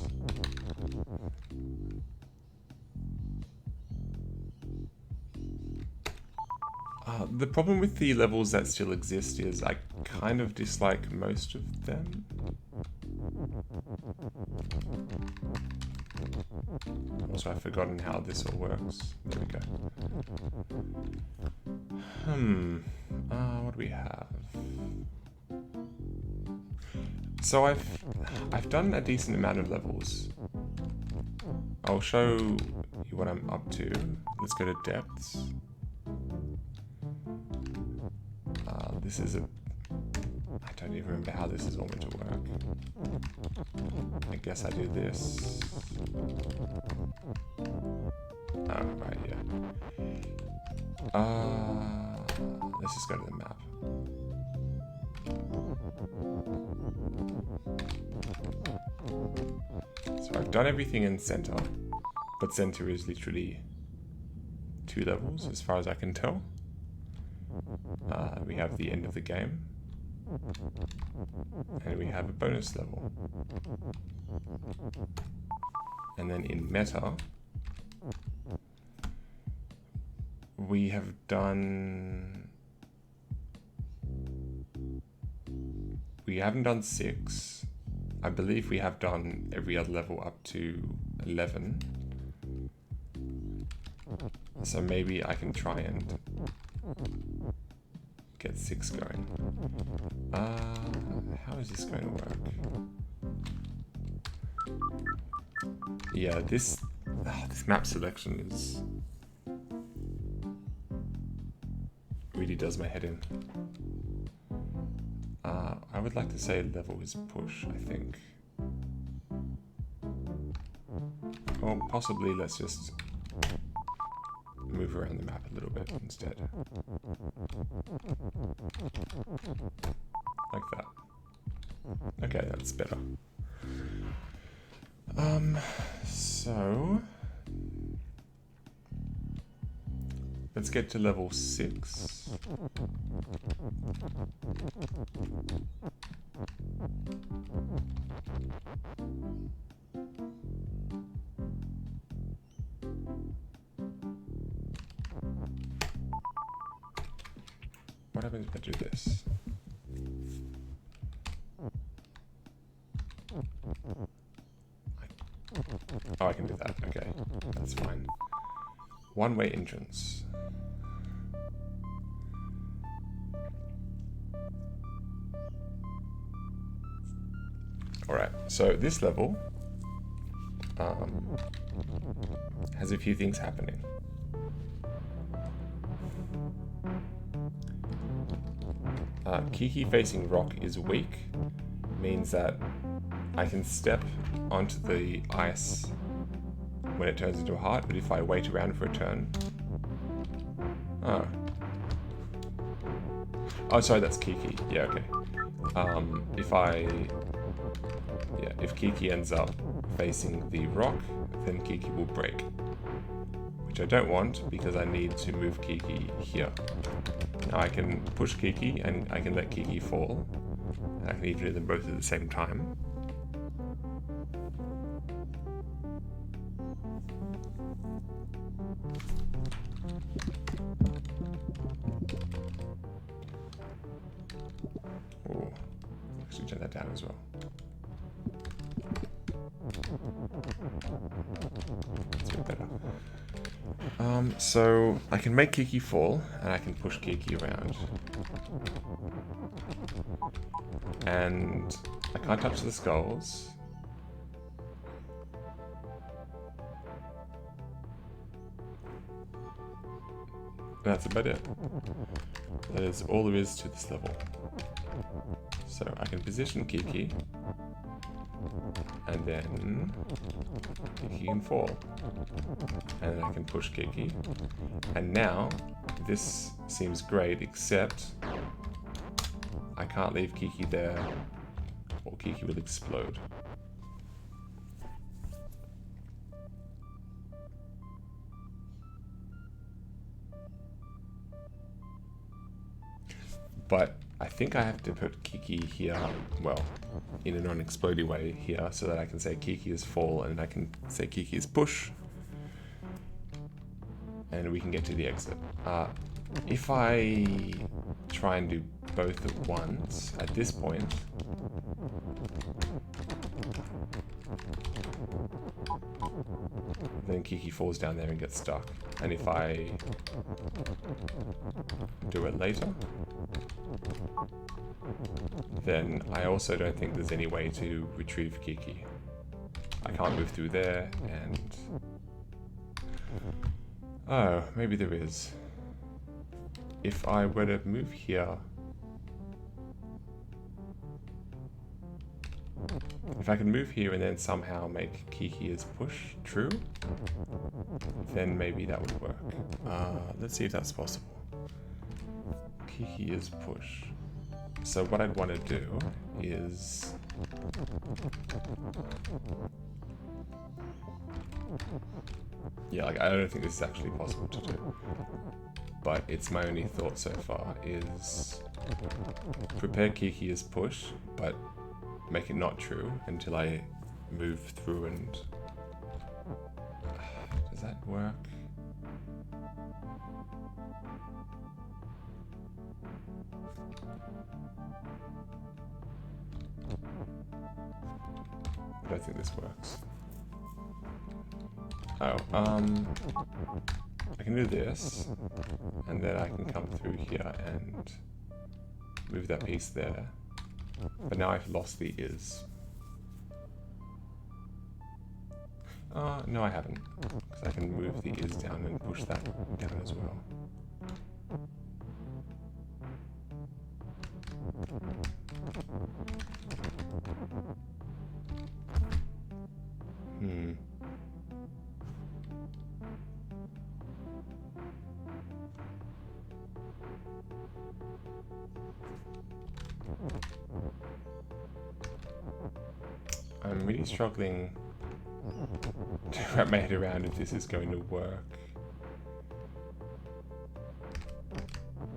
The problem with the levels that still exist is I kind of dislike most of them. Also, I've forgotten how this all works. There we go. What do we have? So I've done a decent amount of levels. I'll show you what I'm up to. Let's go to depths. This is I don't even remember how this is all meant to work. I guess I do this. Oh, right, yeah. Let's just go to the map. So I've done everything in center, but center is literally 2 levels as far as I can tell. We have the end of the game, and we have a bonus level. And then in meta, we have done... We haven't done 6. I believe we have done every other level up to 11. So maybe I can try and get 6 going. How is this going to work? Yeah, this map selection is really does my head in. I would like to say level is push, I think. Or possibly let's just move around the map a little bit instead. Like that. Okay, that's better. So let's get to level 6. What happens if I do this? Oh, I can do that. Okay, that's fine. One-way entrance. Alright, so this level has a few things happening. Kiki facing rock is weak, means that I can step onto the ice when it turns into a heart, but if I wait around for a turn... Oh, sorry, that's Kiki. Yeah, okay. If Kiki ends up facing the rock, then Kiki will break. Which I don't want, because I need to move Kiki here. Now I can push Kiki, and I can let Kiki fall. And I can even do them both at the same time. Oh, actually turn that down as well. That's a bit better. So I can make Kiki fall, and I can push Kiki around. And I can't touch the skulls. That's about it. That is all there is to this level. So I can position Kiki, and then Kiki can fall. And then I can push Kiki. And now, this seems great, except I can't leave Kiki there, or Kiki will explode. But I think I have to put Kiki here, well, in a non-explodey way here, so that I can say Kiki is fall, and I can say Kiki is push. And we can get to the exit. If I try and do both at once, at this point, then Kiki falls down there and gets stuck. And if I do it later, then I also don't think there's any way to retrieve Kiki. I can't move through there, and... oh, maybe there is. If I were to move here... if I can move here and then somehow make Kiki as push true, then maybe that would work. Let's see if that's possible. Kiki is push. So what I'd want to do is... yeah, like, I don't think this is actually possible to do. But it's my only thought so far, is prepare Kiki as push, but make it not true until I move through and... does that work? I don't think this works. Oh, I can do this, and then I can come through here and move that piece there. But now I've lost the is. No I haven't, because I can move the is down and push that down as well. I'm really struggling to wrap my head around if this is going to work.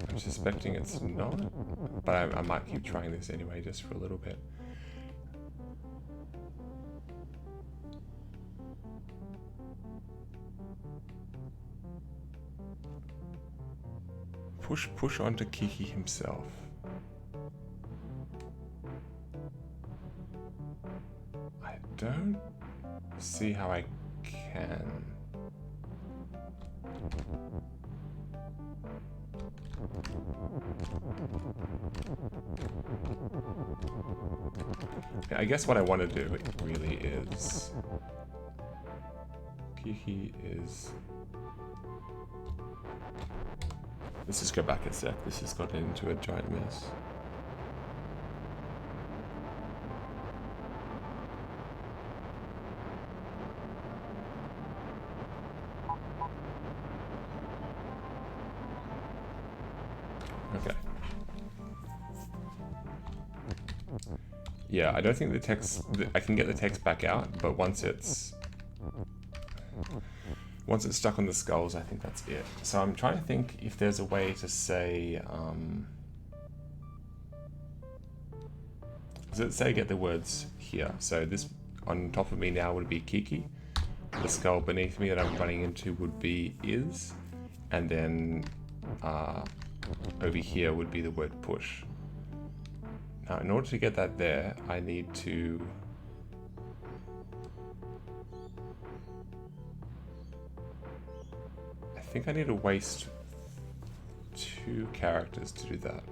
I'm suspecting it's not, but I might keep trying this anyway, just for a little bit. Push onto Kiki himself. I don't see how I can. I guess what I want to do really is... Kiki is... Let's just go back a sec. This has gotten into a giant mess. Okay. Yeah, I don't think the text... I can get the text back out, but once it's stuck on the skulls, I think that's it. So I'm trying to think if there's a way to say... does it say get the words here? So this on top of me now would be Kiki. The skull beneath me that I'm running into would be is. And then over here would be the word push. Now, in order to get that there, I need to... I think I need to waste 2 characters to do that.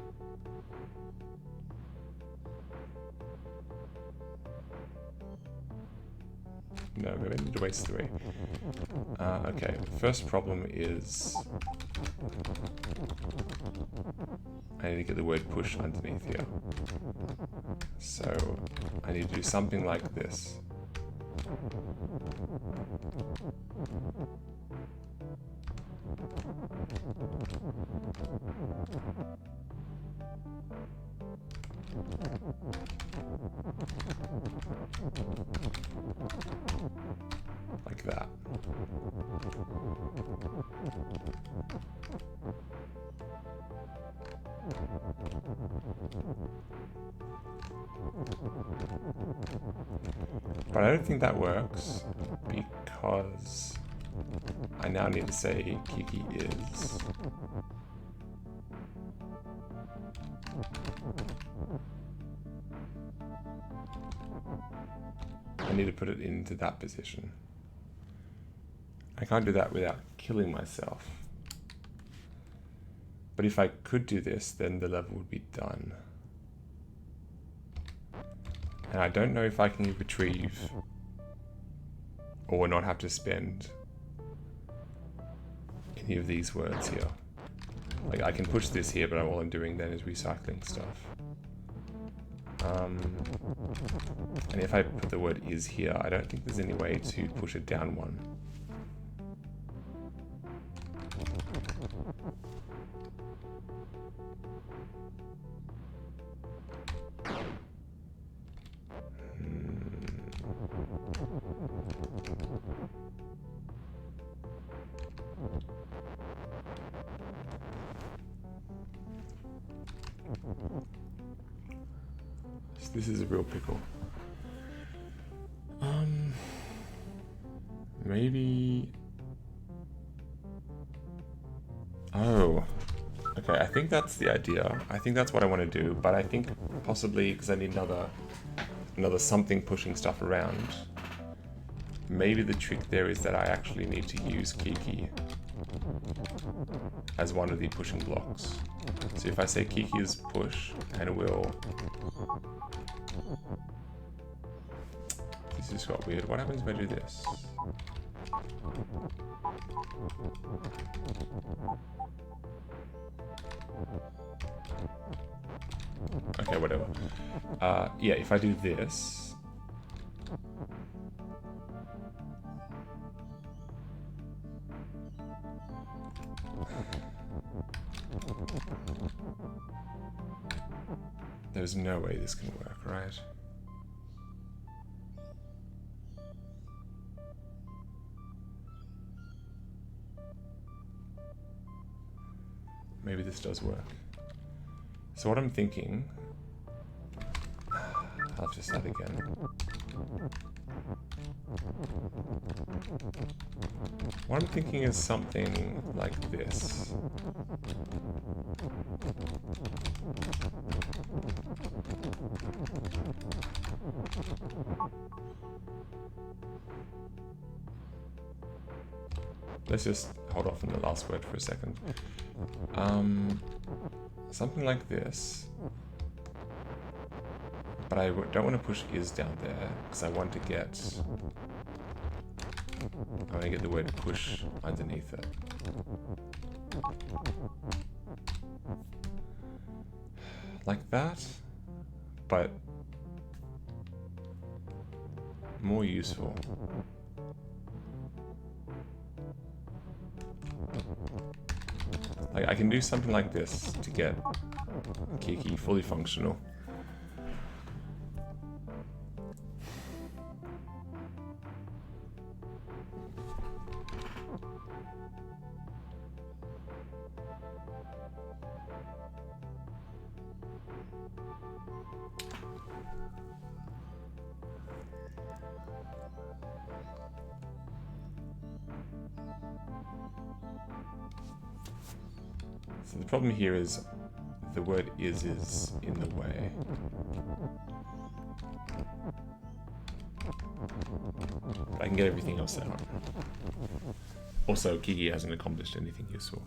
No, maybe I need to waste 3. Okay, first problem is... I need to get the word push underneath here. So I need to do something like this. Like that. But I don't think that works because I now need to say Kiki is. I need to put it into that position. I can't do that without killing myself. But if I could do this, then the level would be done. And I don't know if I can retrieve or not have to spend any of these words here. Like, I can push this here, but all I'm doing then is recycling stuff. And if I put the word is here, I don't think there's any way to push it down one. This is a real pickle. Maybe... Oh. Okay, I think that's the idea. I think that's what I want to do, but I think possibly, because I need another something pushing stuff around, maybe the trick there is that I actually need to use Kiki as one of the pushing blocks. So if I say Kiki is push, and will... This just got weird. What happens if I do this? Okay, whatever. Yeah, if I do this... There's no way this can work, right? Maybe this does work. So what I'm thinking... I'll have to start again. What I'm thinking is something like this. Let's just hold off on the last word for a second. Something like this. But I don't want to push is down there, because I want to get... I want to get the word push underneath it. Like that, but more useful. Like, I can do something like this to get Kiki fully functional. So the problem here is the word is in the way. But I can get everything else out. Also, Kiki hasn't accomplished anything useful.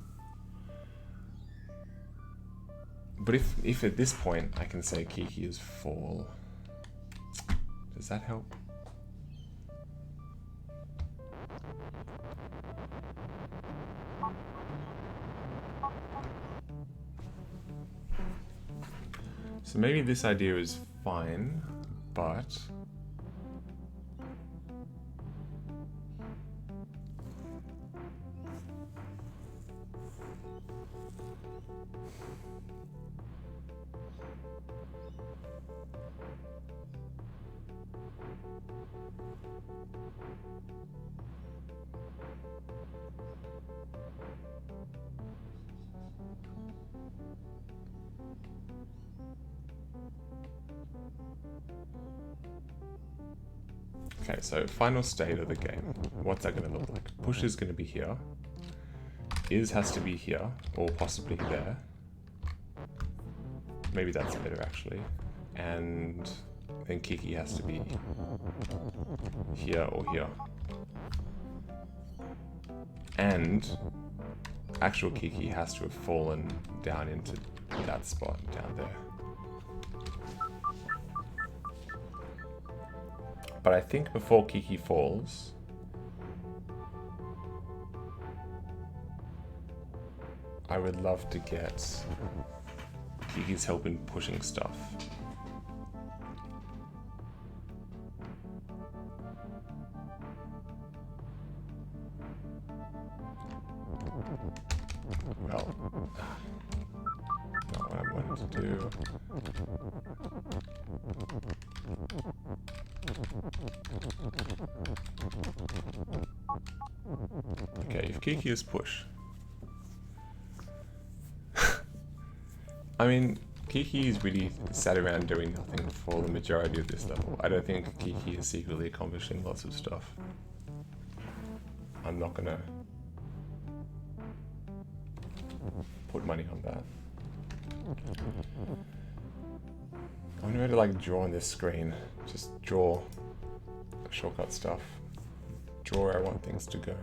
But if at this point I can say Kiki is fall, does that help? So maybe this idea is fine, but Okay, so final state of the game. What's that going to look like? Push is going to be here. Is has to be here, or possibly there. Maybe that's better, actually. And then Kiki has to be here or here. And actual Kiki has to have fallen down into that spot down there. But I think before Kiki falls, I would love to get Kiki's help in pushing stuff. Well, not what I wanted to do. Okay, if Kiki is push. I mean, Kiki is really sat around doing nothing for the majority of this level. I don't think Kiki is secretly accomplishing lots of stuff. I'm not gonna put money on that. I'm gonna like draw on this screen. Just draw shortcut stuff. Draw where I want things to go.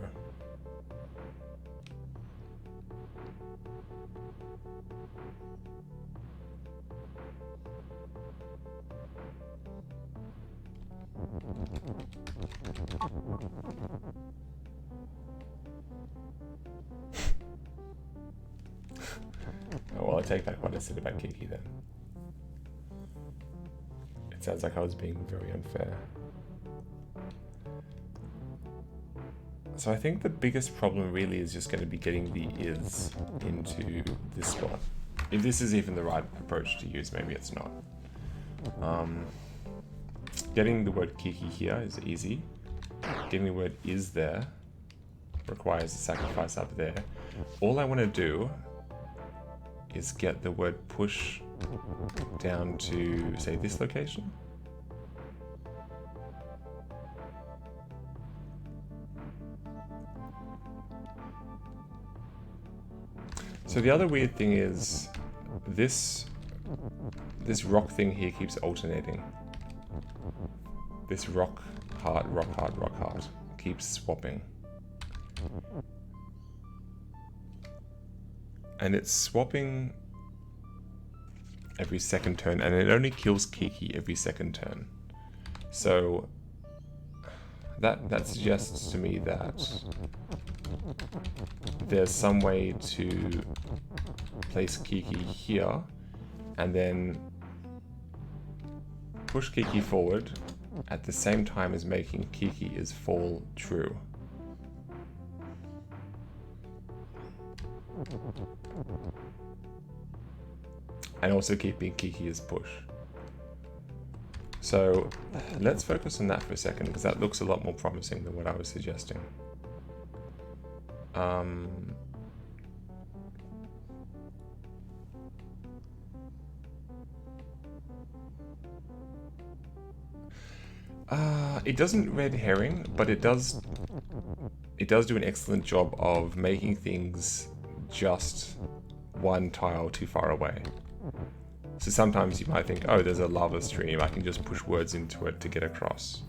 Oh, well, I take back what I said about Kiki then. It sounds like I was being very unfair. So I think the biggest problem really is just going to be getting the is into this spot. If this is even the right approach to use, maybe it's not. Getting the word Kiki here is easy. Getting the word is there requires a sacrifice up there. All I want to do is get the word push down to, say, this location. So the other weird thing is this rock thing here keeps alternating. This rock hard, rock hard, rock hard keeps swapping. And it's swapping every second turn, and it only kills Kiki every second turn. So that suggests to me that there's some way to place Kiki here and then push Kiki forward at the same time as making Kiki is fall true. And also keeping Kiki as push. So let's focus on that for a second, because that looks a lot more promising than what I was suggesting. It doesn't red herring, but it does do an excellent job of making things just one tile too far away. So sometimes you might think, oh, there's a lava stream, I can just push words into it to get across.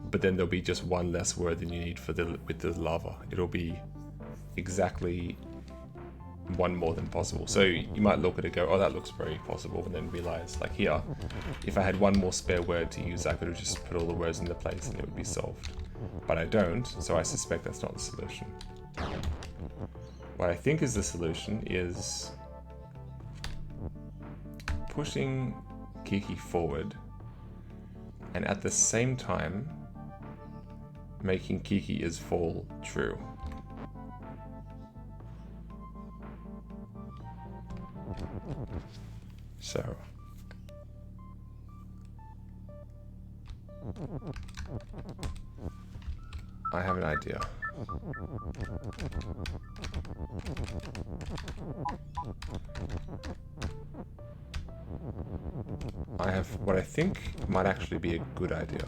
But then there'll be just one less word than you need with the lava. It'll be exactly one more than possible. So you might look at it and go, oh, that looks very possible, and then realize, like here, if I had one more spare word to use, I could have just put all the words into place and it would be solved. But I don't, so I suspect that's not the solution. What I think is the solution is pushing Kiki forward and at the same time making Kiki is fall true. So I have an idea. I have what I think might actually be a good idea.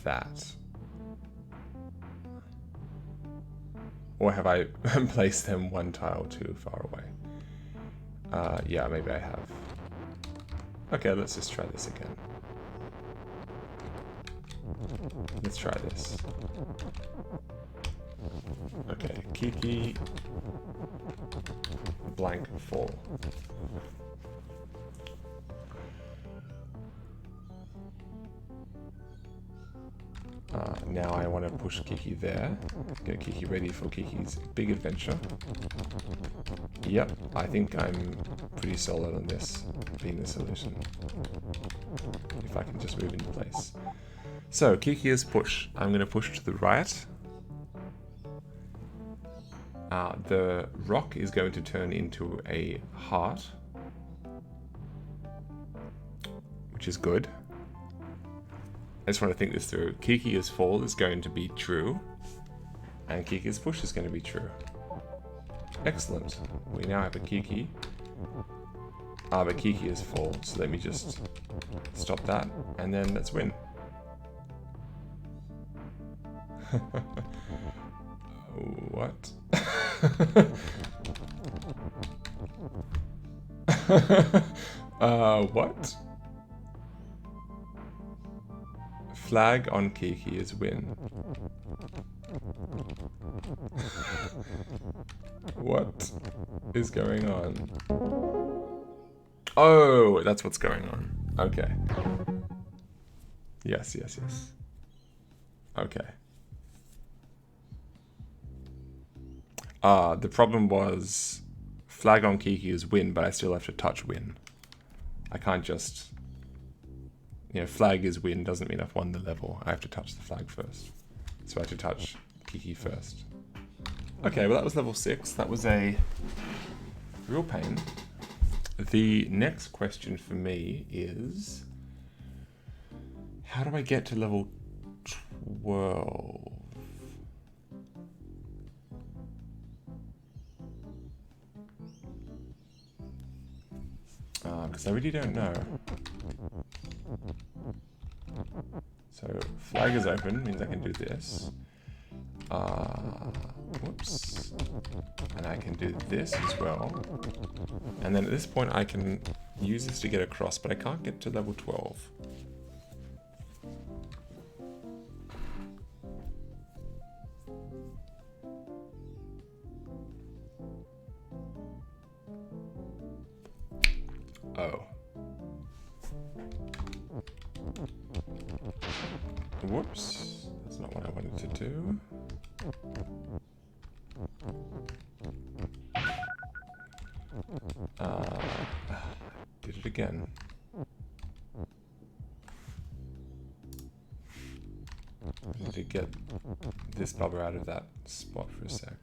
That. Or have I placed them one tile too far away? Yeah, maybe I have. Okay, let's just try this again. Let's try this. Okay, Kiki, blank, fall. Now I want to push Kiki there. Get Kiki ready for Kiki's big adventure. Yep, I think I'm pretty solid on this being the solution. If I can just move into place. So, Kiki is push. I'm going to push to the right. The rock is going to turn into a heart, which is good. I just want to think this through. Kiki's fall is going to be true, and Kiki's push is going to be true. Excellent. We now have a Kiki. But Kiki is fall, so let me just stop that, and then let's win. What? What? Flag on Kiki is win. What is going on? Oh, that's what's going on. Okay. Yes, yes, yes. Okay. The problem was flag on Kiki is win, but I still have to touch win. I can't just... You know, flag is win doesn't mean I've won the level. I have to touch the flag first. So I have to touch Kiki first. Okay, well that was level 6. That was a real pain. The next question for me is... How do I get to level 12? Because I really don't know. So flag is open, means I can do this. Whoops. And I can do this as well. And then at this point I can use this to get across, but I can't get to level 12. Oh. Whoops. That's not what I wanted to do. Did it again. I need to get this bubble out of that spot for a sec.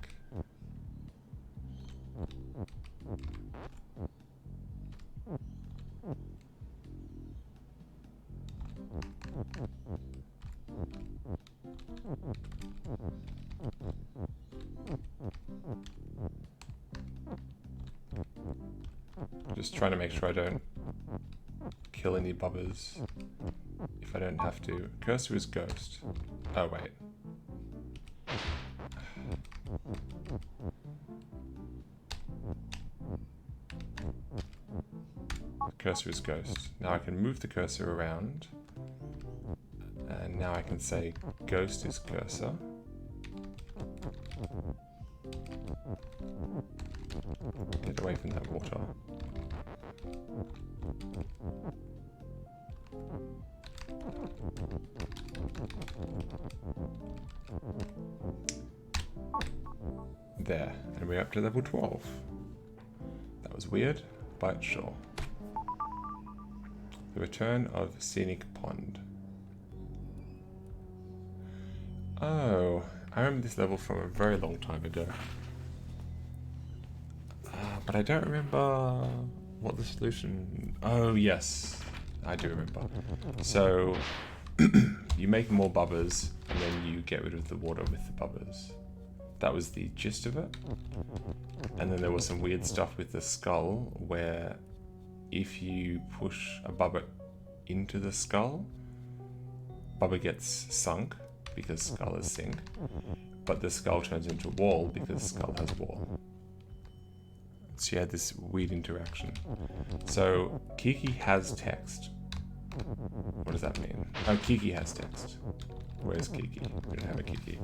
Just trying to make sure I don't kill any bubbers if I don't have to. Cursor is ghost. Oh wait. Cursor is ghost. Now I can move the cursor around. And now I can say ghost is cursor. Get away from that water. There, and we're up to level 12. That was weird, but sure. The return of Scenic Pond. Oh, I remember this level from a very long time ago. But I don't remember what the solution... Oh, yes. I do remember. So, you make more bubbers, and then you get rid of the water with the bubbers. That was the gist of it. And then there was some weird stuff with the skull where if you push a bubber into the skull, bubber gets sunk because skull is sink, but the skull turns into wall because skull has wall. So you had this weird interaction. So Kiki has text. What does that mean? Oh, Kiki has text. Where's Kiki? We don't have a Kiki.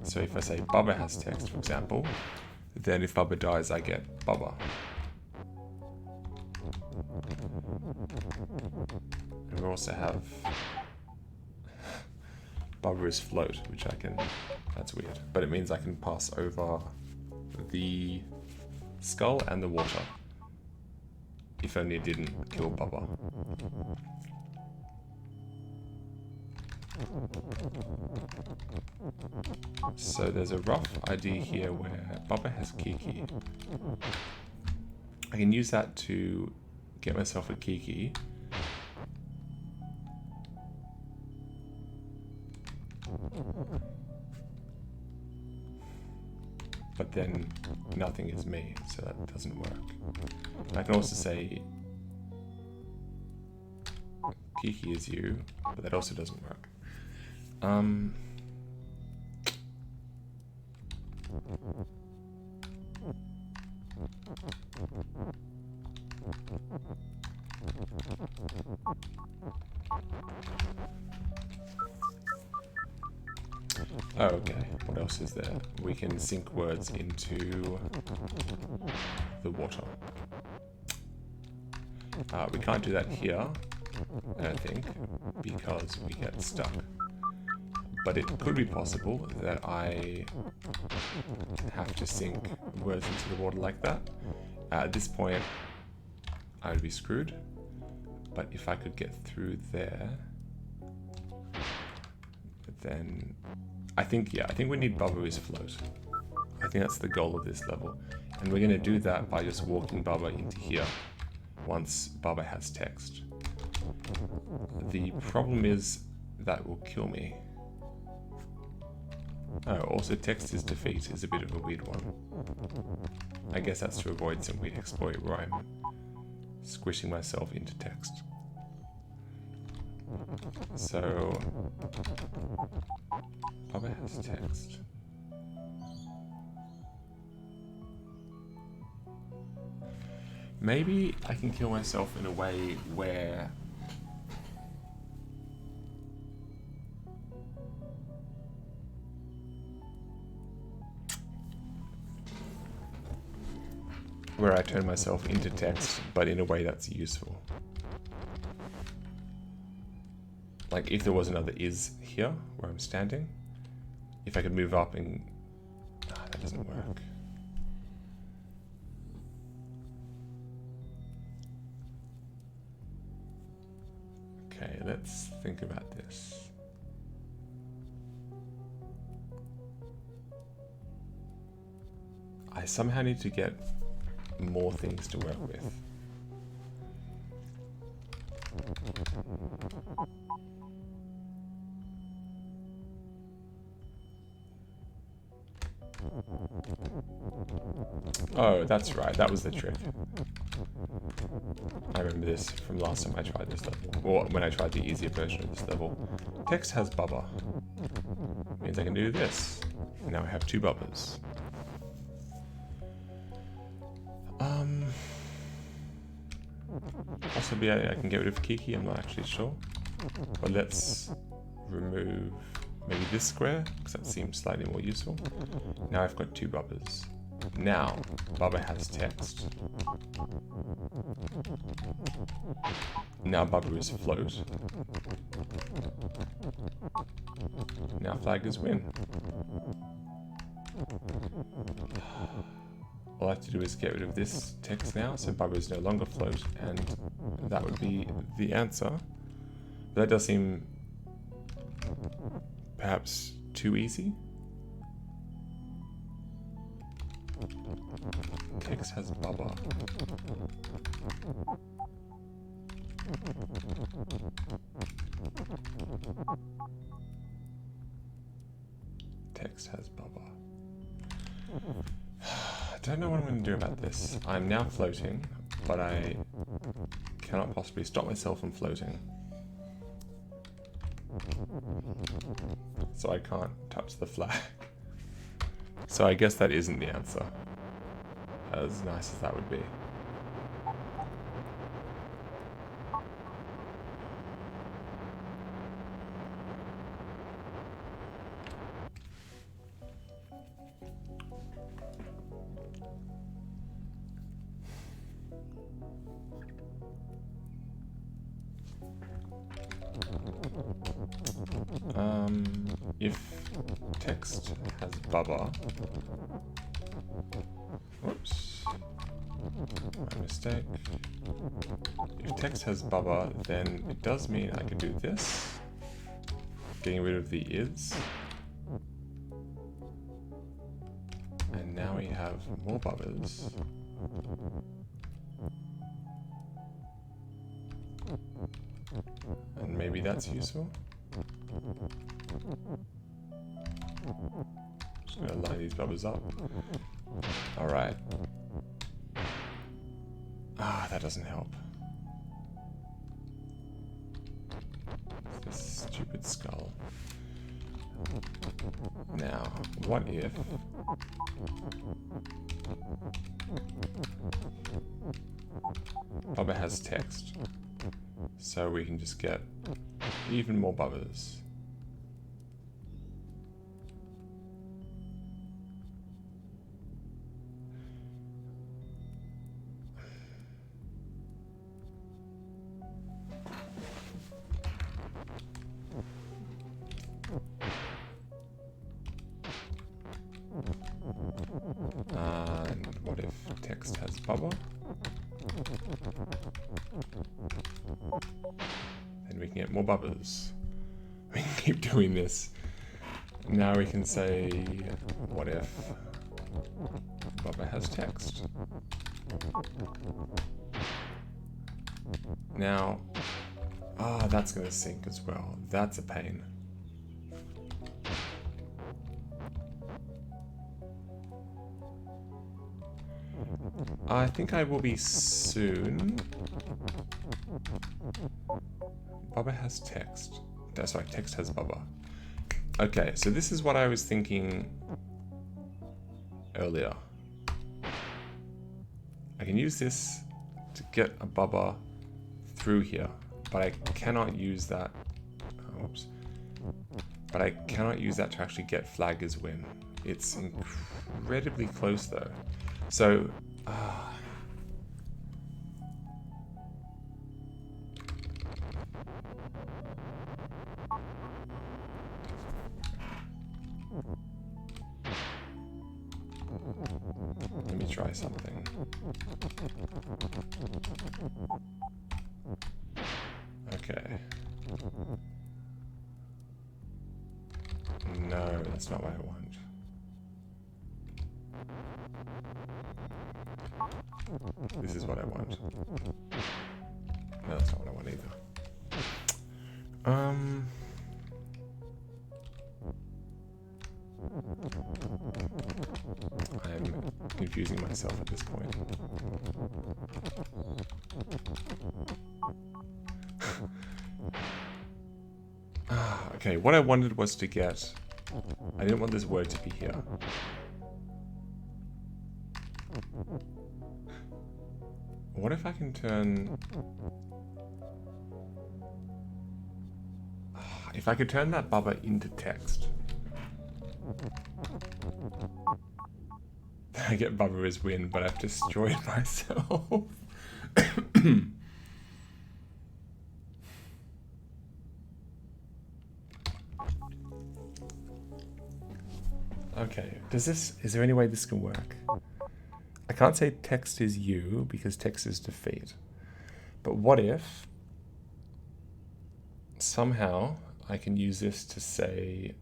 So if I say Bubba has text, for example, then if Bubba dies, I get Bubba. And we also have Bubba is float, which I can, that's weird, but it means I can pass over the skull and the water. If only it didn't kill Bubba. So there's a rough idea here where Bubba has Kiki. I can use that to get myself a Kiki. But then nothing is me, so that doesn't work. I can also say Kiki is you, but that also doesn't work. Oh, okay. What else is there? We can sync words into the water. We can't do that here, I don't think, because we get stuck. But it could be possible that I have to sync words into the water like that. At this point, I would be screwed. But if I could get through there, then I think we need Bubba is float. I think that's the goal of this level. And we're going to do that by just walking Bubba into here once Bubba has text. The problem is that will kill me. Oh, also text is defeat is a bit of a weird one. I guess that's to avoid some weird exploit where I'm squishing myself into text. So, Bubba has text. Maybe I can kill myself in a way where I turn myself into text, but in a way that's useful. Like if there was another is here, where I'm standing, if I could move up and... that doesn't work. Okay, let's think about this. I somehow need to get more things to work with. Oh, that's right, that was the trick. I remember this from last time I tried this level, or when I tried the easier version of this level. Text has Bubba. Means I can do this. And now I have two Bubbas. Possibly I can get rid of Kiki, I'm not actually sure. But let's remove maybe this square, because that seems slightly more useful. Now I've got two Bubbas. Now, Bubba has text. Now Bubba is float. Now flag is win. All I have to do is get rid of this text now, so Bubba is no longer float, and that would be the answer. But that does seem perhaps too easy. Text has Bubba. Text has Bubba. I don't know what I'm going to do about this. I'm now floating, but I cannot possibly stop myself from floating. So I can't touch the flag. So I guess that isn't the answer. As nice as that would be. If text has Bubba, whoops, my mistake. If text has Bubba, then it does mean I can do this, getting rid of the is, and now we have more Bubbas. And maybe that's useful. Just gonna line these Bubbas up. Alright. Ah, that doesn't help. This stupid skull. Now, what if Bubba has text? So we can just get even more Bubbas. And what if text has Bubba? Then we can get more Bubbas. We can keep doing this. Now we can say, what if Bubba has text? Now, that's going to sync as well. That's a pain. I think I will be soon. Bubba has text. That's right, text has Bubba. Okay, so this is what I was thinking earlier. I can use this to get a Bubba through here, but I cannot use that. Oops. But I cannot use that to actually get flag as win. It's incredibly close though. So, let me try something. Okay. No, that's not what I want. This is what I want. No, that's not what I want either. I'm confusing myself at this point. Okay, what I wanted was to get... I didn't want this word to be here. What if I can turn... If I could turn that Bubba into text. Then I get Bubba as win, but I've destroyed myself. Okay, is there any way this can work? I can't say text is you because text is defeat. But what if somehow I can use this to say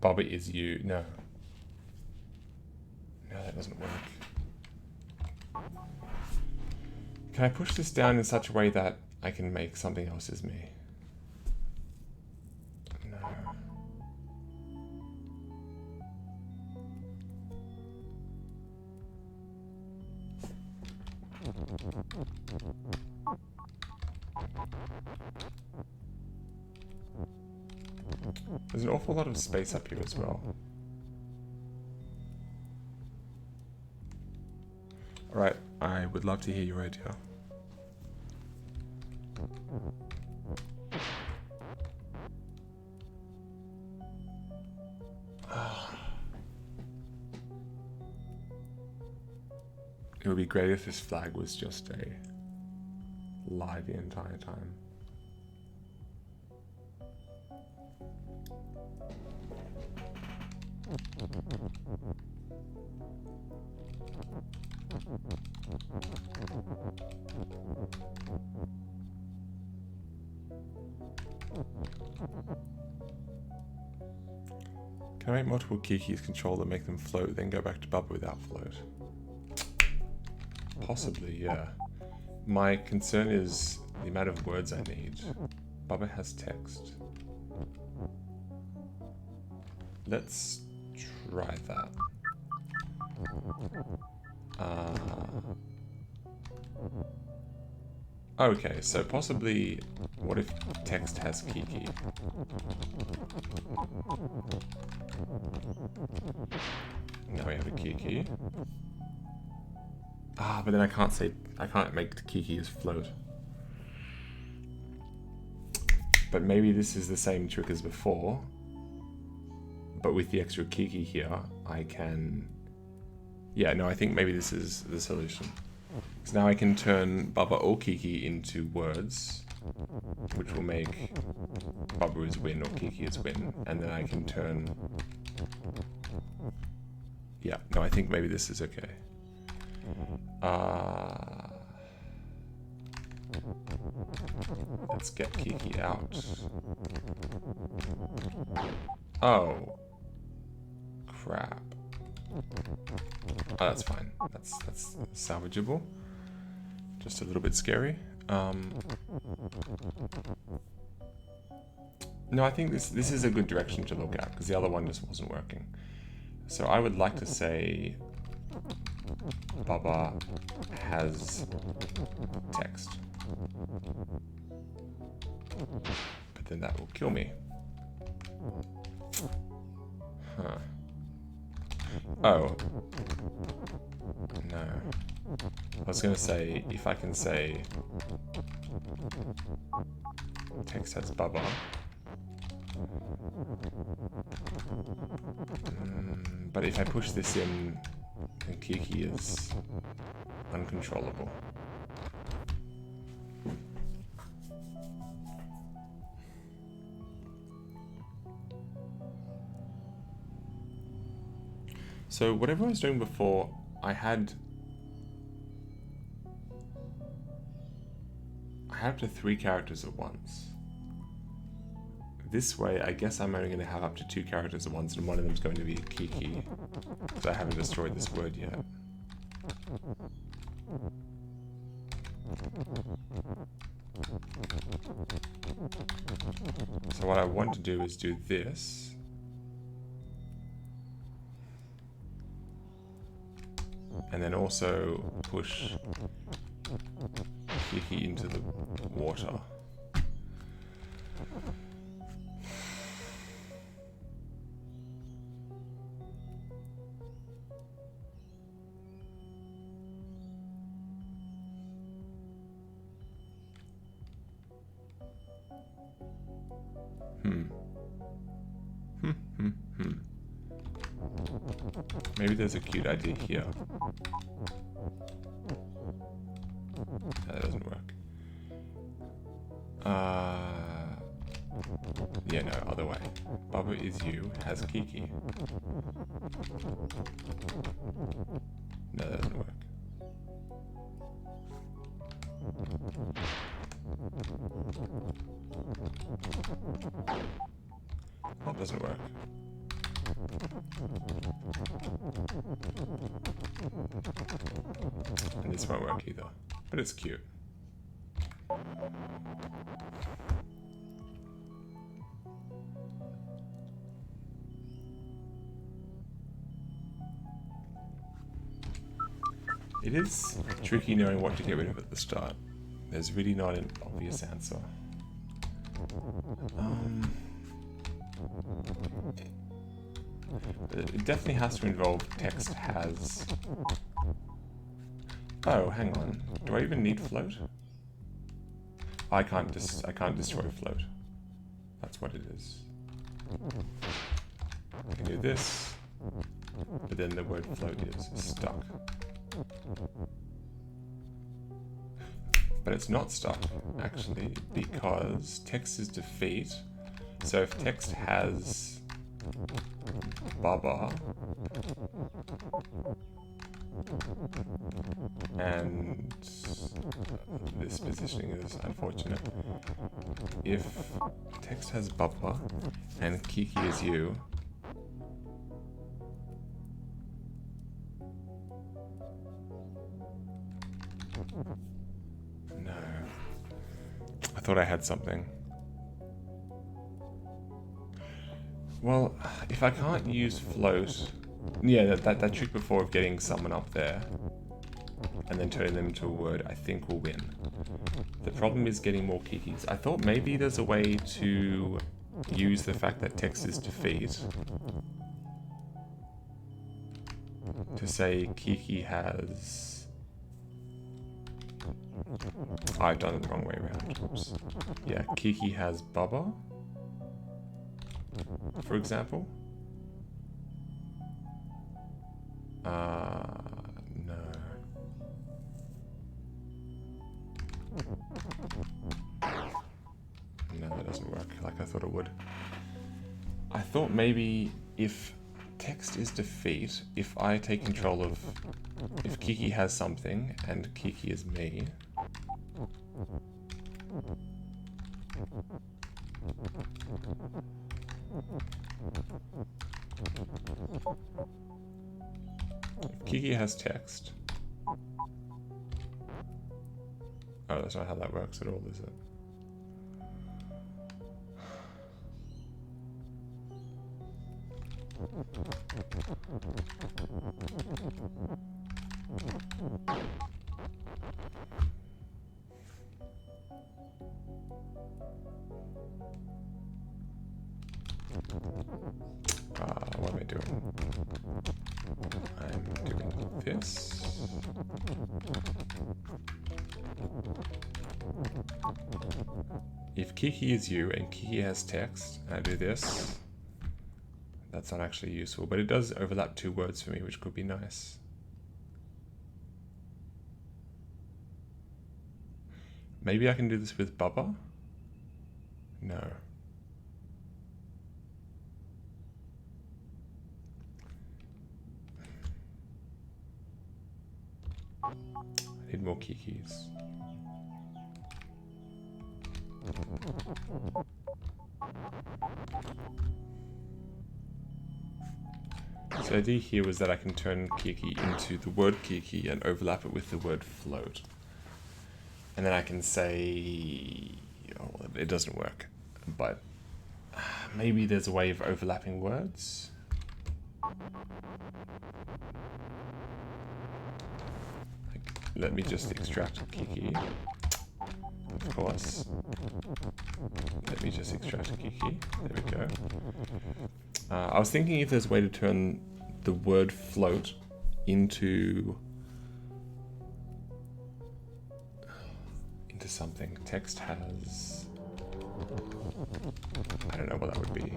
Bubba is you? No. No, that doesn't work. Can I push this down in such a way that I can make something else as me? No. There's an awful lot of space up here as well. Alright, I would love to hear your idea. It would be great if this flag was just a lie the entire time. Can I make multiple Kikis control and make them float, then go back to Bubba without float? Possibly, yeah. My concern is the amount of words I need. Bubba has text. Let's try that. Okay, so possibly, what if text has Kiki? Now we have a Kiki. Ah, but then I can't make the Kiki as float. But maybe this is the same trick as before. But with the extra Kiki here, I can... Yeah, no, I think maybe this is the solution. So now I can turn Bubba or Kiki into words, which will make Bubba is win or Kiki is win. And then I can turn... Yeah, no, I think maybe this is okay. Let's get Kiki out. Oh. Crap. Oh, that's fine. That's salvageable. Just a little bit scary. No, I think this is a good direction to look at, because the other one just wasn't working. So I would like to say Bubba has text. But then that will kill me. Huh. Oh. No. I was going to say, if I can say text has Bubba. But if I push this in, then Kiki is uncontrollable. So whatever I was doing before, I had up to 3 characters at once. This way, I guess I'm only going to have up to 2 characters at once, and one of them is going to be Kiki, because I haven't destroyed this word yet. So what I want to do is do this. And then also push Kiki into the water. Maybe there's a cute idea here. No, that doesn't work. Yeah, no, other way. Bubba is you, has Kiki. No, that doesn't work. That doesn't work. And this won't work either, but it's cute. It is tricky knowing what to get rid of at the start. There's really not an obvious answer. It definitely has to involve text has. Oh, hang on. Do I even need float? I can't destroy float. That's what it is. I can do this, but then the word float is stuck. But it's not stuck, actually, because text is defeat. So if text has Baba and this positioning is unfortunate. If text has Baba and Kiki is you, no. I thought I had something. Well, if I can't use float, yeah, that trick before of getting someone up there and then turning them into a word, I think will win. The problem is getting more Kikis. I thought maybe there's a way to use the fact that text is defeat to say Kiki has... I've done it the wrong way around. Oops. Yeah, Kiki has Baba, for example. No. No, that doesn't work like I thought it would. I thought maybe if text is defeat, if I take control of... If Kiki has something and Kiki is me... If Kiki has text... Oh, that's not how that works at all, is it? What am I doing? I'm doing this. If Kiki is you and Kiki has text, and I do this, that's not actually useful, but it does overlap two words for me, which could be nice. Maybe I can do this with Baba? No. I need more Kikis. So the idea here was that I can turn Kiki into the word Kiki and overlap it with the word float. And then I can say, oh, well, it doesn't work, but maybe there's a way of overlapping words. Like, let me just extract Kiki. Of course. Let me just extract Kiki. There we go. I was thinking if there's a way to turn the word float into something. Text has... I don't know what that would be.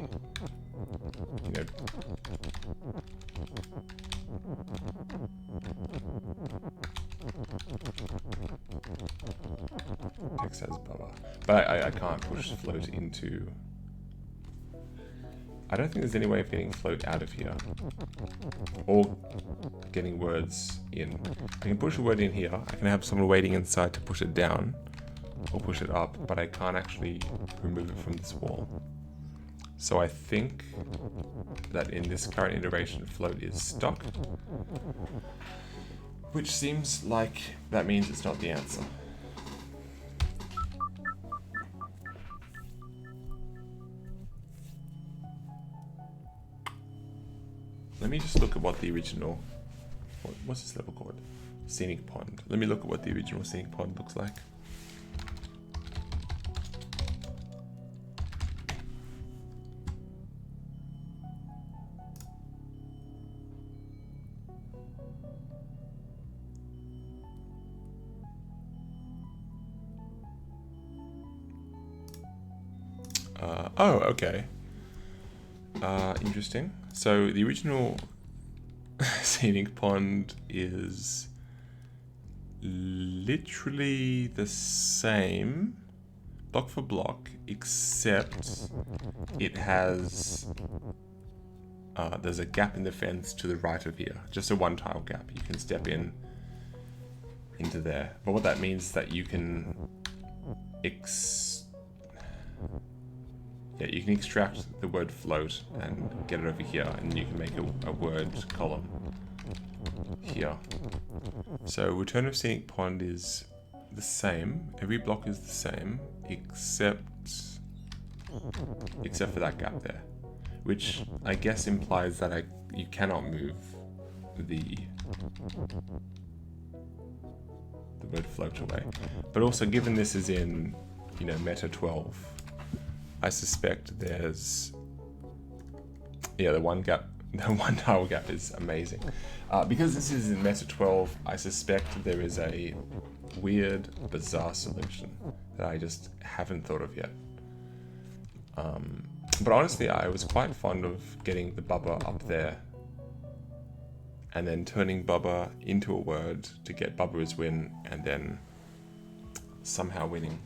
You know... Text has Baba. But I can't push float into... I don't think there's any way of getting float out of here. Or getting words in. I can push a word in here. I can have someone waiting inside to push it down. Or push it up, but I can't actually remove it from this wall. So I think that in this current iteration, float is stock, which seems like that means it's not the answer. Let me just look at what the original, what's this level called? Scenic Pond. Let me look at what the original Scenic Pond looks like. Oh, okay. Interesting. So the original Scenic Pond is literally the same block for block, except it has there's a gap in the fence to the right of here, just a one tile gap. You can step into there, but what that means is that you can you can extract the word float and get it over here, and you can make a word column here. So return of Scenic Pond is the same. Every block is the same, except for that gap there, which I guess implies that you cannot move the word float away. But also, given this is in meta 12, I suspect there's the one tile gap is amazing. Because this is in meta 12, I suspect there is a weird, bizarre solution that I just haven't thought of yet. But honestly, I was quite fond of getting the bubba up there and then turning bubba into a word to get bubba as win, and then somehow winning.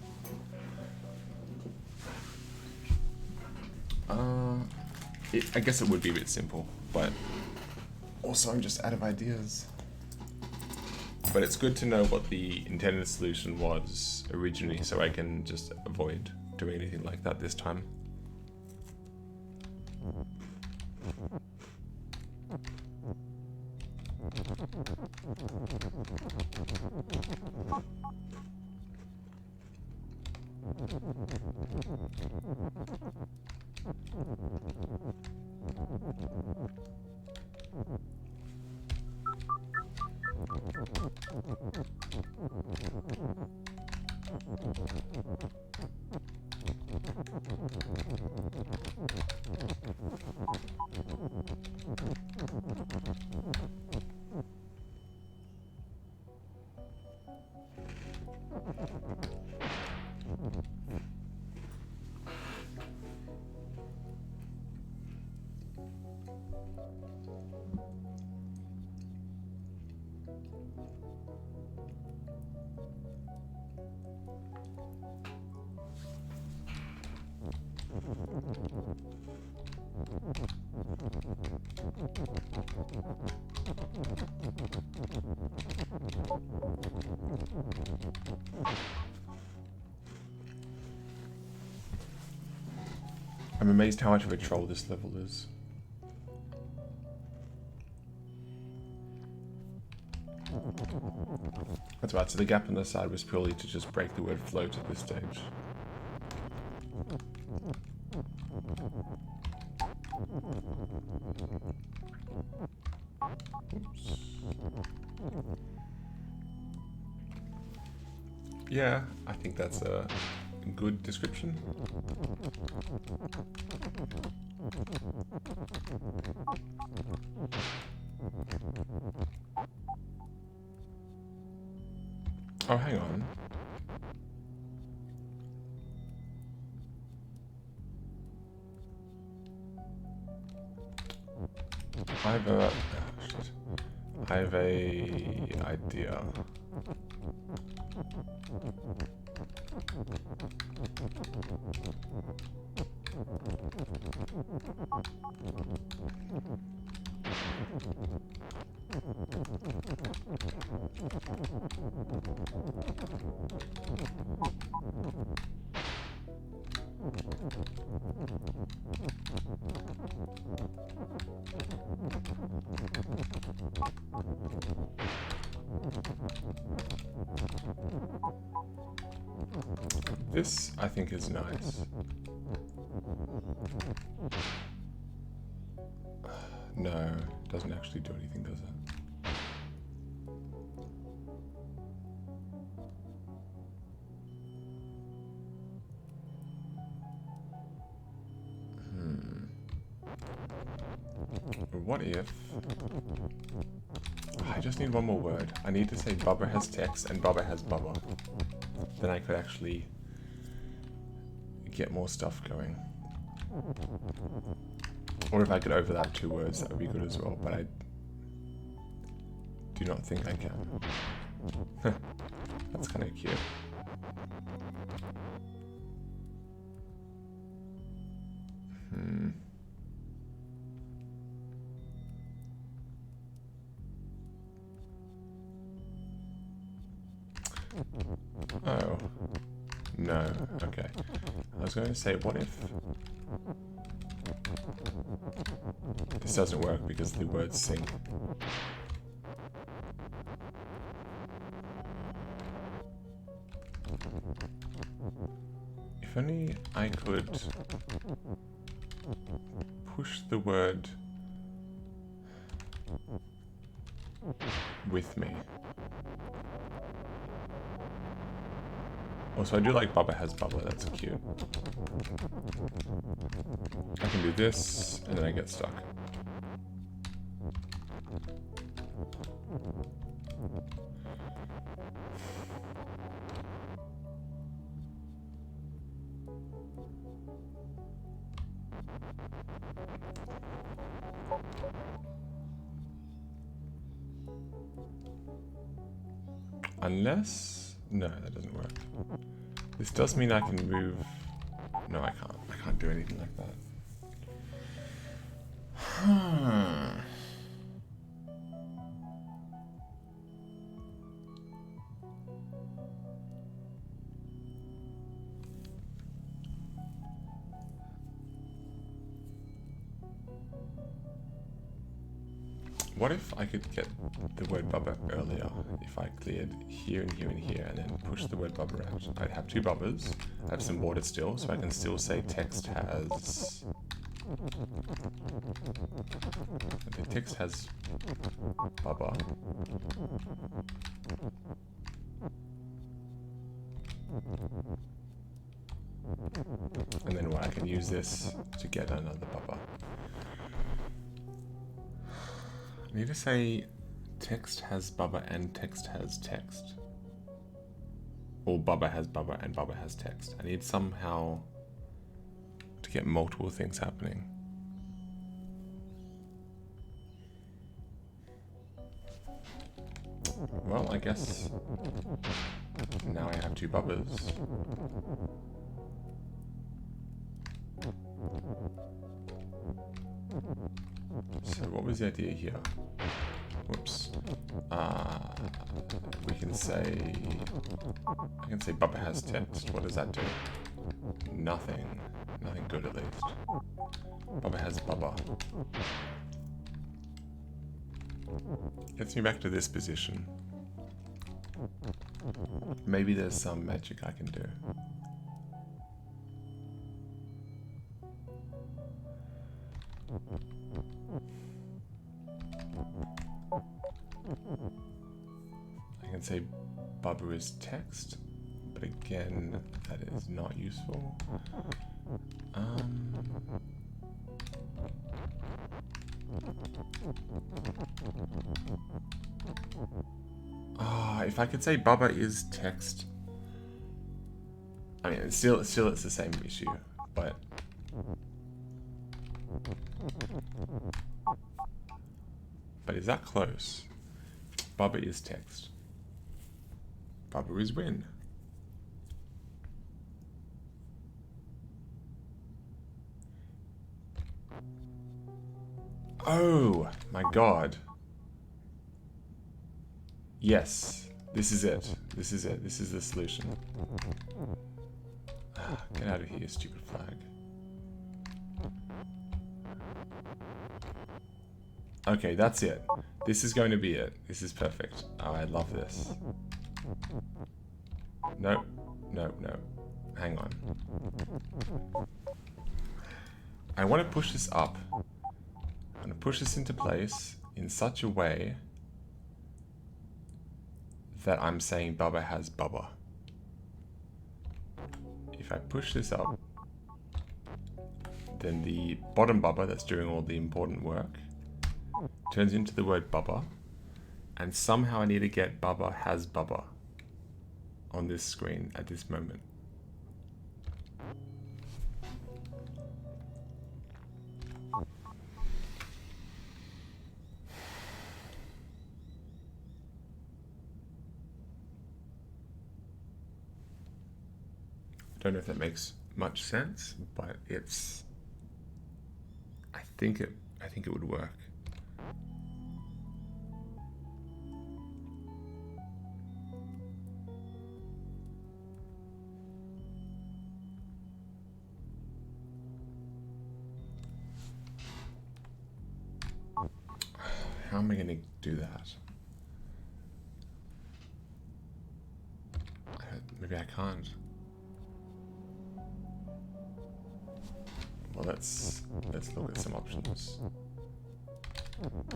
I guess it would be a bit simple, but also I'm just out of ideas. But it's good to know what the intended solution was originally, so I can just avoid doing anything like that this time. I'm amazed how much of a troll this level is. That's right, so the gap on the side was purely to just break the word float at this stage. Oops. Yeah, I think that's a good description. Oh, hang on. I have a idea. This, I think, is nice. No, it doesn't actually do anything, does it? What if... I just need one more word. I need to say Bubba has text and Bubba has Bubba. Then I could actually get more stuff going. Or if I could overlap 2 words, that would be good as well, but I do not think I can. That's kind of cute. Oh. No. Okay. I was going to say, what if... This doesn't work because the words sync. If only I could push the word with me. Also, I do like Bubba has Bubba, that's cute. I can do this, and then I get stuck. Unless... No, that doesn't work. This does mean I can move... No, I can't. I can't do anything like that. What if I could get the word Bubba earlier? If I cleared here and here and here and then push the word Bubba out. I'd have 2 Bubbas. I have some water still, so I can still say text has... The text has Bubba. And then I can use this to get another Bubba. I need to say text has Bubba and text has text. Or Bubba has Bubba and Bubba has text. I need somehow to get multiple things happening. Well, I guess now I have 2 Bubbas. So what was the idea here? Whoops. We can say... I can say Bubba has text. What does that do? Nothing. Nothing good at least. Bubba has Bubba. Gets me back to this position. Maybe there's some magic I can do. I can say Bubba is text, but again, that is not useful. If I could say Bubba is text, I mean, still it's the same issue, but is that close? Bubba is text. Bubba is win. Oh my god. Yes, this is it. This is it. This is the solution. Get out of here, stupid flag. Okay, that's it. This is going to be it. This is perfect. Oh, I love this. No, no, no. Hang on. I want to push this up. I'm going to push this into place in such a way that I'm saying Bubba has Bubba. If I push this up, then the bottom Bubba that's doing all the important work turns into the word Bubba, and somehow I need to get Bubba has Bubba on this screen at this moment. Don't know if that makes much sense, but it's. I think it would work. How am I going to do that? Maybe I can't. Well, let's look at some options.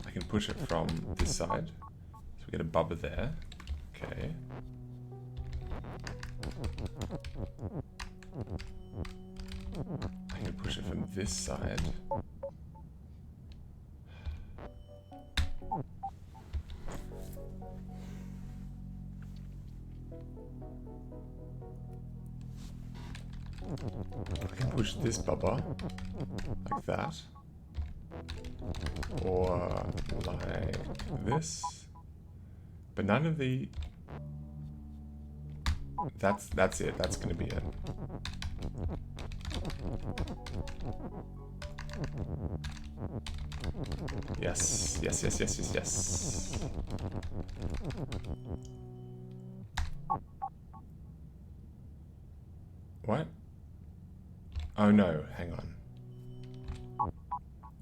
I can push it from this side, so we get a Bubba there. Okay. I can push it from this side. I can push this Bubba like that, or like this, but none of the. That's it. That's gonna be it. Yes, yes, yes, yes, yes, yes. What? Oh no, hang on.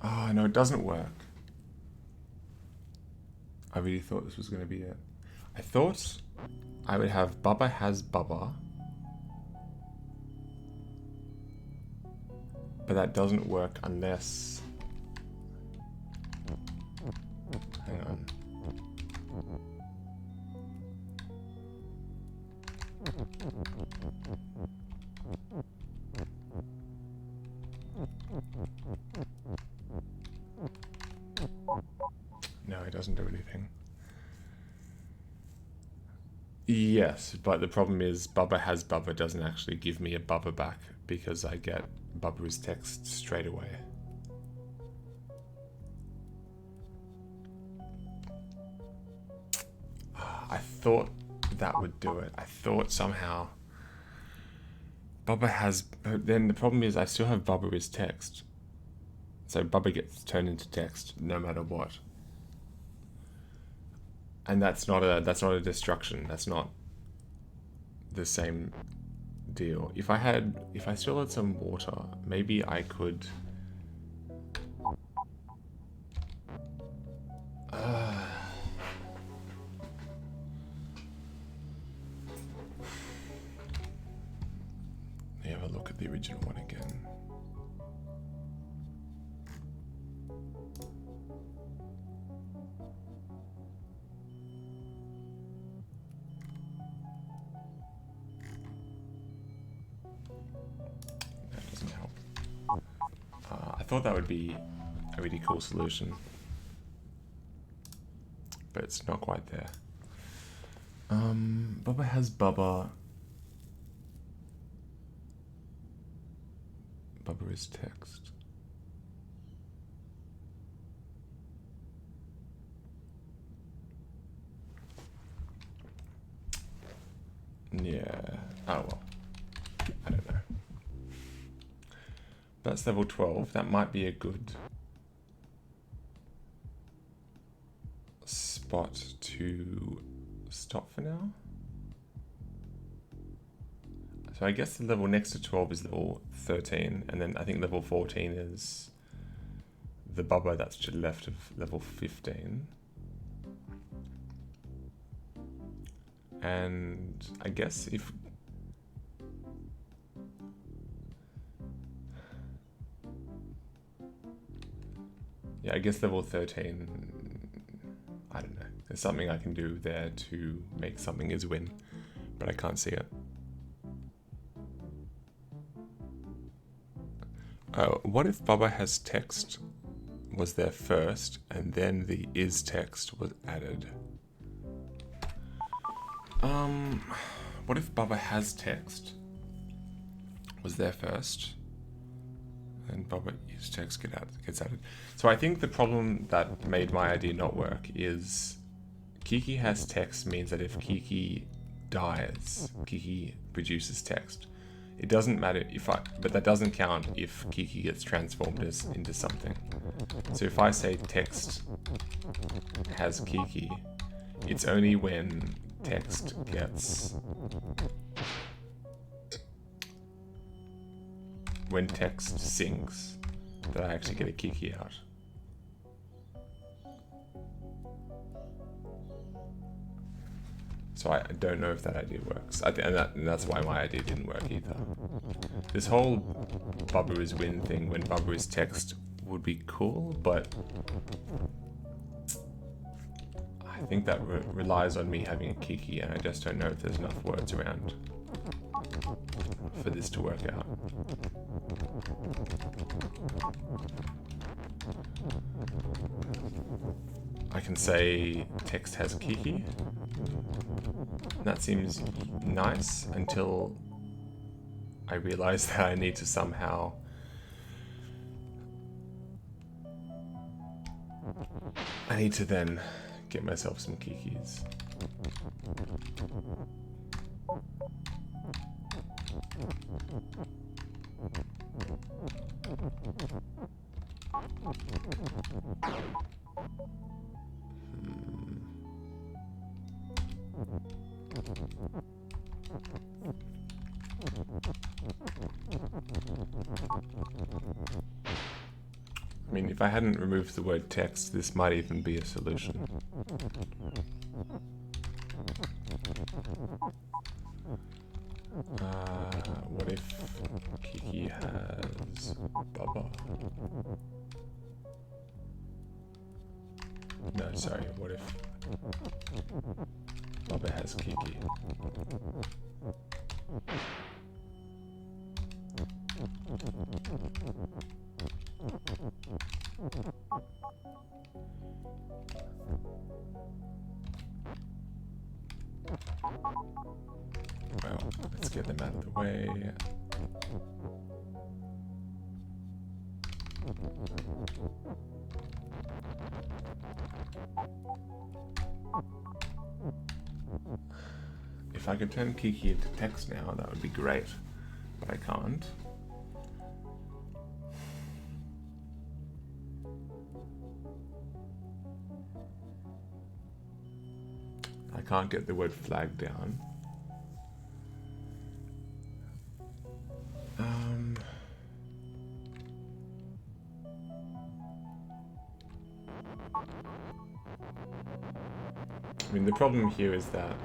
Oh no, it doesn't work. I really thought this was going to be it. I thought I would have Bubba has Bubba. But that doesn't work unless... Hang on. No, it doesn't do anything. Yes, but the problem is Bubba has Bubba doesn't actually give me a Bubba back because I get Bubba's text straight away. I thought that would do it. I thought somehow Bubba has... But then the problem is I still have Bubba's text. So Bubba gets turned into text no matter what. And that's not a destruction. That's not the same deal. If I still had some water, maybe I could let me have a look at the original one again. That doesn't help. I thought that would be a really cool solution, but it's not quite there. Bubba has Bubba. Bubba is text. Yeah. Oh well. I don't know. That's level 12. That might be a good spot to stop for now. So I guess the level next to 12 is level 13, and then I think level 14 is the bubba that's to the left of level 15. And I guess if... Yeah, I guess level 13, I don't know. There's something I can do there to make something is win, but I can't see it. What if Bubba has text was there first and then the is text was added? What if Bubba has text was there first and Bubba is text gets added? So I think the problem that made my idea not work is Kiki has text means that if Kiki dies, Kiki produces text. It doesn't matter but that doesn't count if Kiki gets transformed into something. So if I say text has Kiki, it's only when text sings that I actually get a Kiki out. So I don't know if that idea works. And that's why my idea didn't work either. This whole Bubba is win thing when Bubba is text would be cool, but I think that relies on me having a Kiki, and I just don't know if there's enough words around for this to work out. I can say text has Kiki. That seems nice until I realize that I need to somehow then get myself some Kikis. I mean, if I hadn't removed the word text, this might even be a solution. What if Kiki has Bubba? No, sorry, what if Bubba has Kiki? Well, let's get them out of the way. If I could turn Kiki into text now, that would be great, but I can't. I can't get the word flag down. I mean, the problem here is that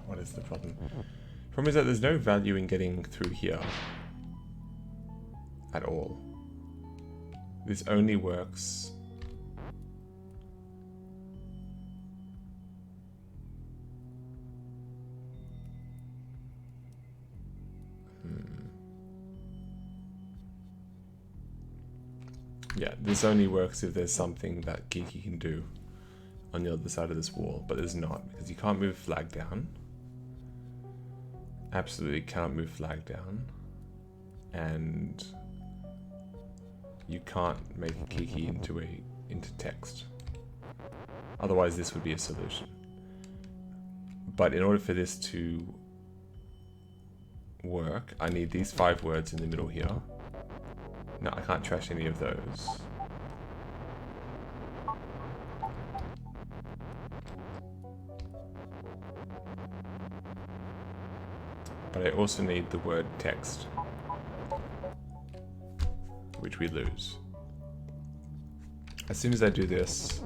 what is the problem? The problem is that there's no value in getting through here at all. This only works yeah, this only works if there's something that Kiki can do on the other side of this wall, but there's not, because you can't move flag down. Absolutely can't move flag down. And you can't make Kiki into text. Otherwise this would be a solution. But in order for this to work, I need these 5 words in the middle here. No, I can't trash any of those. But I also need the word text, which we lose. As soon as I do this,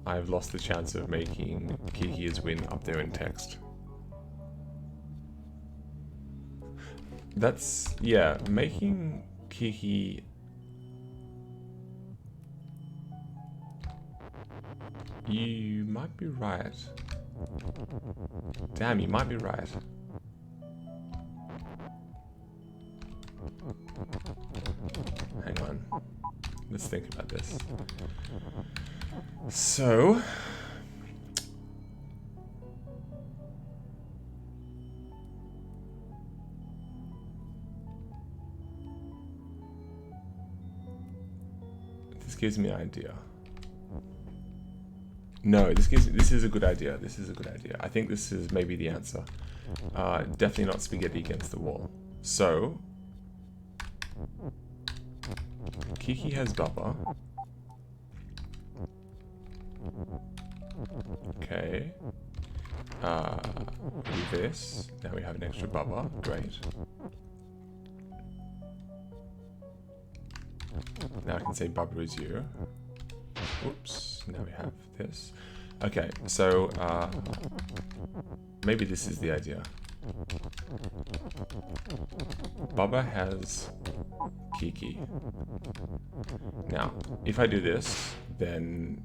I've lost the chance of making Kiki's win up there in text. That's, yeah, making Kiki... You might be right. Damn, you might be right. Hang on. Let's think about this. So... This gives me an idea. No, this is a good idea. This is a good idea. I think this is maybe the answer. Definitely not spaghetti against the wall. So... Kiki has Bubba. Okay. Do this. Now we have an extra Bubba. Great. Now I can say Bubba is you. Oops. Now we have this. Okay, so maybe this is the idea. Bubba has Kiki. Now, if I do this, then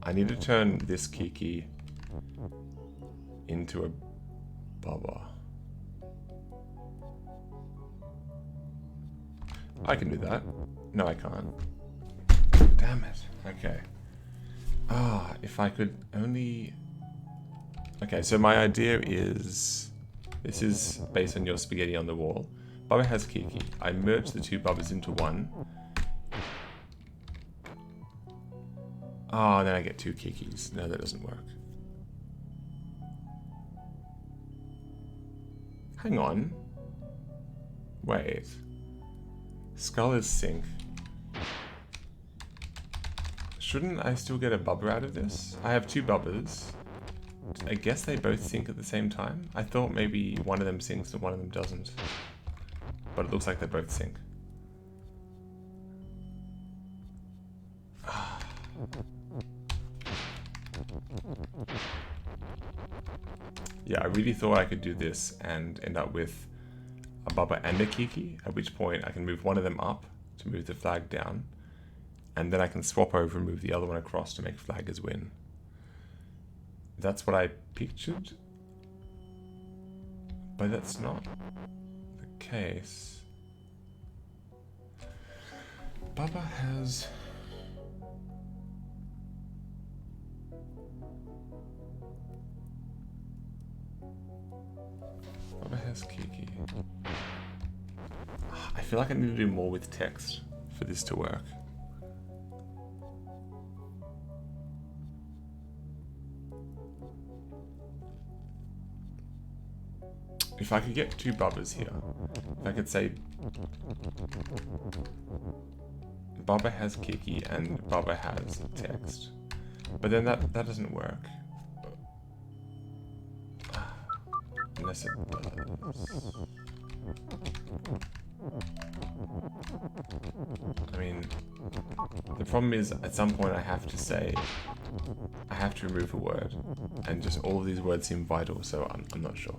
I need to turn this Kiki into a Bubba. I can do that. No, I can't. Damn it. Okay. If I could only... Okay, so my idea is... This is based on your spaghetti on the wall. Bubba has Kiki. I merge the two Bubbas into one. Oh, then I get two Kikis. No, that doesn't work. Hang on. Wait. Skull is sync. Shouldn't I still get a Bubba out of this? I have two Bubbas. I guess they both sync at the same time. I thought maybe one of them syncs and one of them doesn't. But it looks like they both sync. Yeah, I really thought I could do this and end up with a Bubba and a Kiki, at which point I can move one of them up to move the flag down, and then I can swap over and move the other one across to make flaggers win. That's what I pictured, but that's not the case. Bubba has... Bubba has Kiki. I feel like I need to do more with text for this to work. If I could get two Bubbas here, if I could say Bubba has Kiki and Bubba has text, but then that doesn't work. Unless it does. I mean, the problem is at some point I have to say, I have to remove a word, and just all of these words seem vital, so I'm not sure.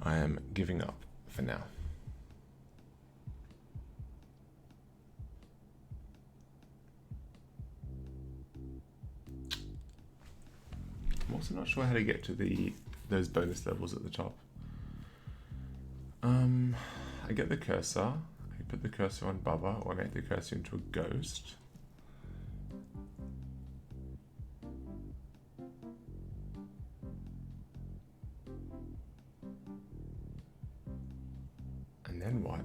I am giving up for now. I'm also not sure how to get to those bonus levels at the top. I get the cursor. I put the cursor on Bubba, or I make the cursor into a ghost. And then what?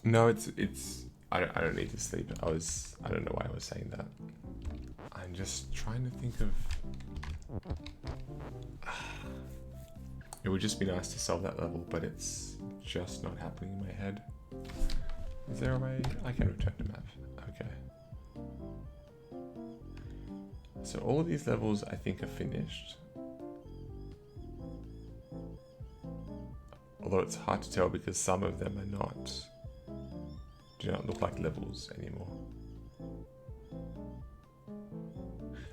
No, it's I don't need to sleep. I don't know why I was saying that. And just trying to think of... It would just be nice to solve that level, but it's just not happening in my head. Is there a way I can return to map? Okay. So all of these levels I think are finished. Although it's hard to tell because some of them are not, do not look like levels anymore.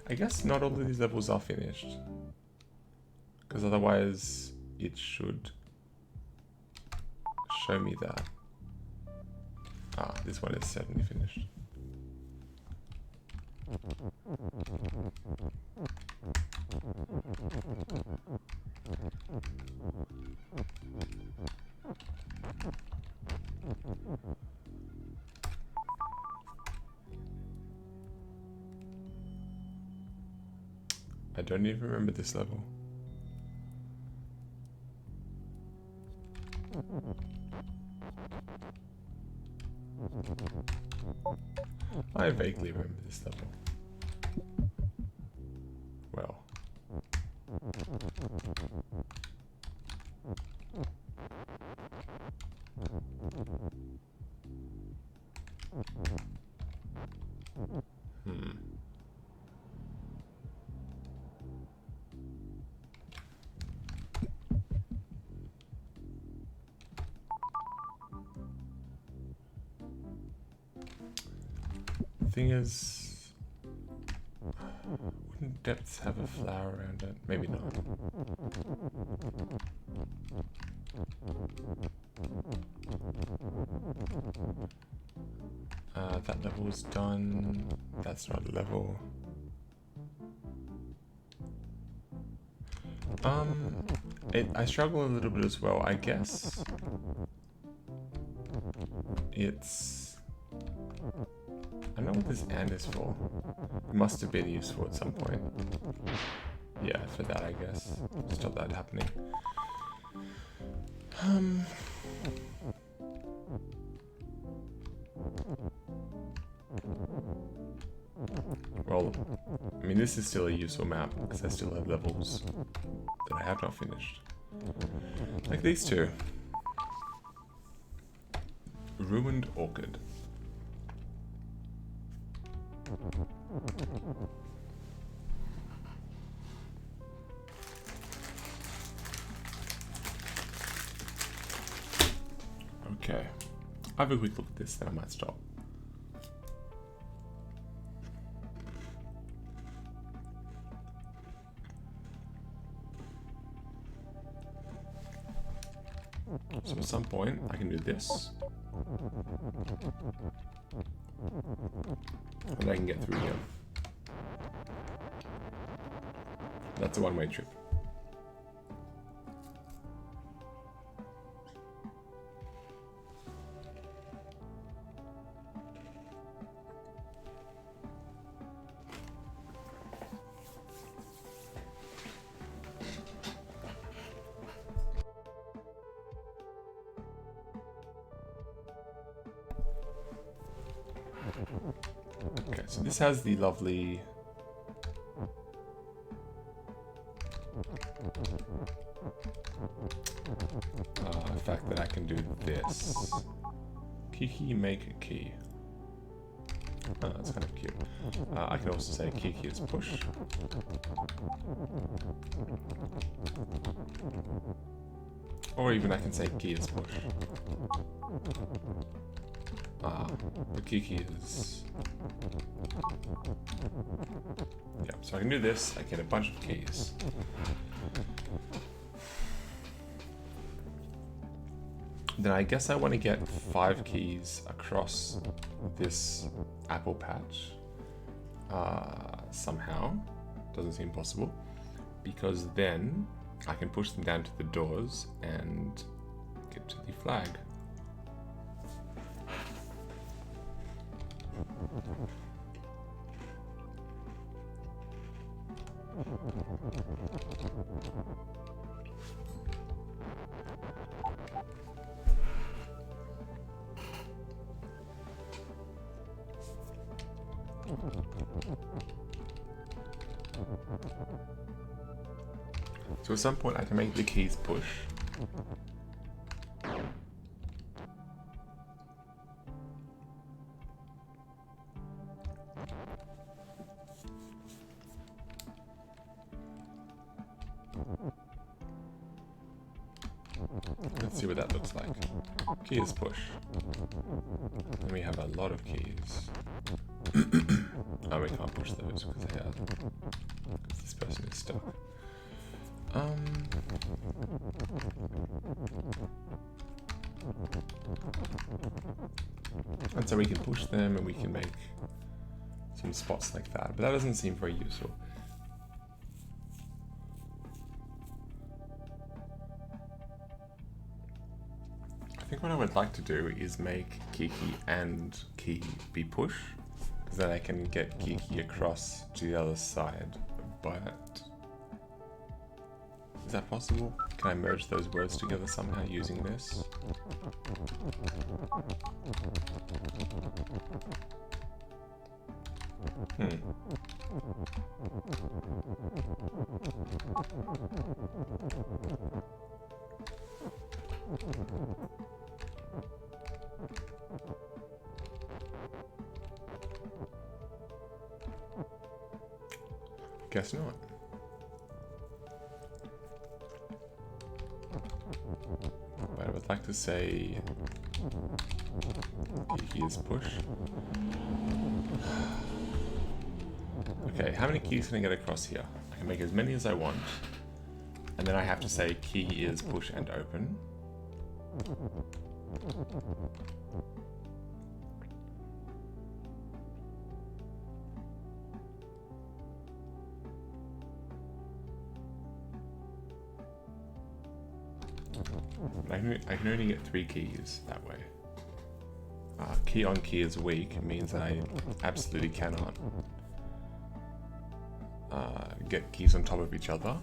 I guess not all of these levels are finished, because otherwise it should show me that. Ah, this one is certainly finished. I don't even remember this level. I vaguely remember this level. Well. Thing is, wouldn't depths have a flower around it? Maybe not. That level was done. That's not a level. I struggle a little bit as well. I guess it's... I don't know what this and is for. It must have been useful at some point. Yeah, for that, I guess. Stop that happening. Well, I mean, this is still a useful map because I still have levels that I have not finished. Like these two. Ruined Orchid. Okay, I'll have a quick look at this, then I might stop. So at some point, I can do this. And I can get through here. That's a one-way trip. Okay, so this has the lovely fact that I can do this. Kiki make a key. Oh, that's kind of cute. I can also say Kiki is push. Or even I can say key is push. The Kiki is... Yeah, so I can do this, I get a bunch of keys. Then I guess I want to get 5 keys across this apple patch. Somehow. Doesn't seem possible. Because then I can push them down to the doors and get to the flag. So at some point I can make the keys push. Let's see what that looks like. Keys push. And we have a lot of keys. Oh, we can't push those because this person is stuck. And so we can push them and we can make some spots like that, but that doesn't seem very useful. I think what I would like to do is make Kiki and Key be push, because then I can get Kiki across to the other side, but is that possible? Can I merge those words together somehow using this? Guess not. But I would like to say Kiki is push. Okay, how many keys can I get across here? I can make as many as I want. And then I have to say key is push and open. I can only get 3 keys that way. Key on key is weak means I absolutely cannot get keys on top of each other.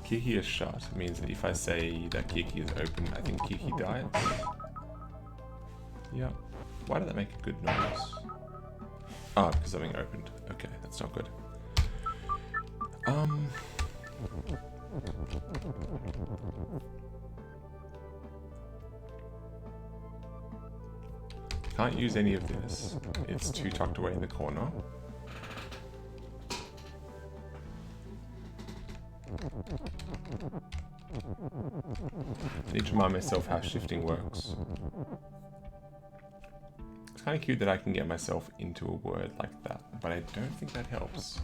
Kiki is shut means that if I say that Kiki is open, I think Kiki dies. Yeah. Why did that make a good noise? Oh, because something opened. Okay, that's not good. Can't use any of this. It's too tucked away in the corner. I need to remind myself how shifting works. It's kind of cute that I can get myself into a word like that, but I don't think that helps.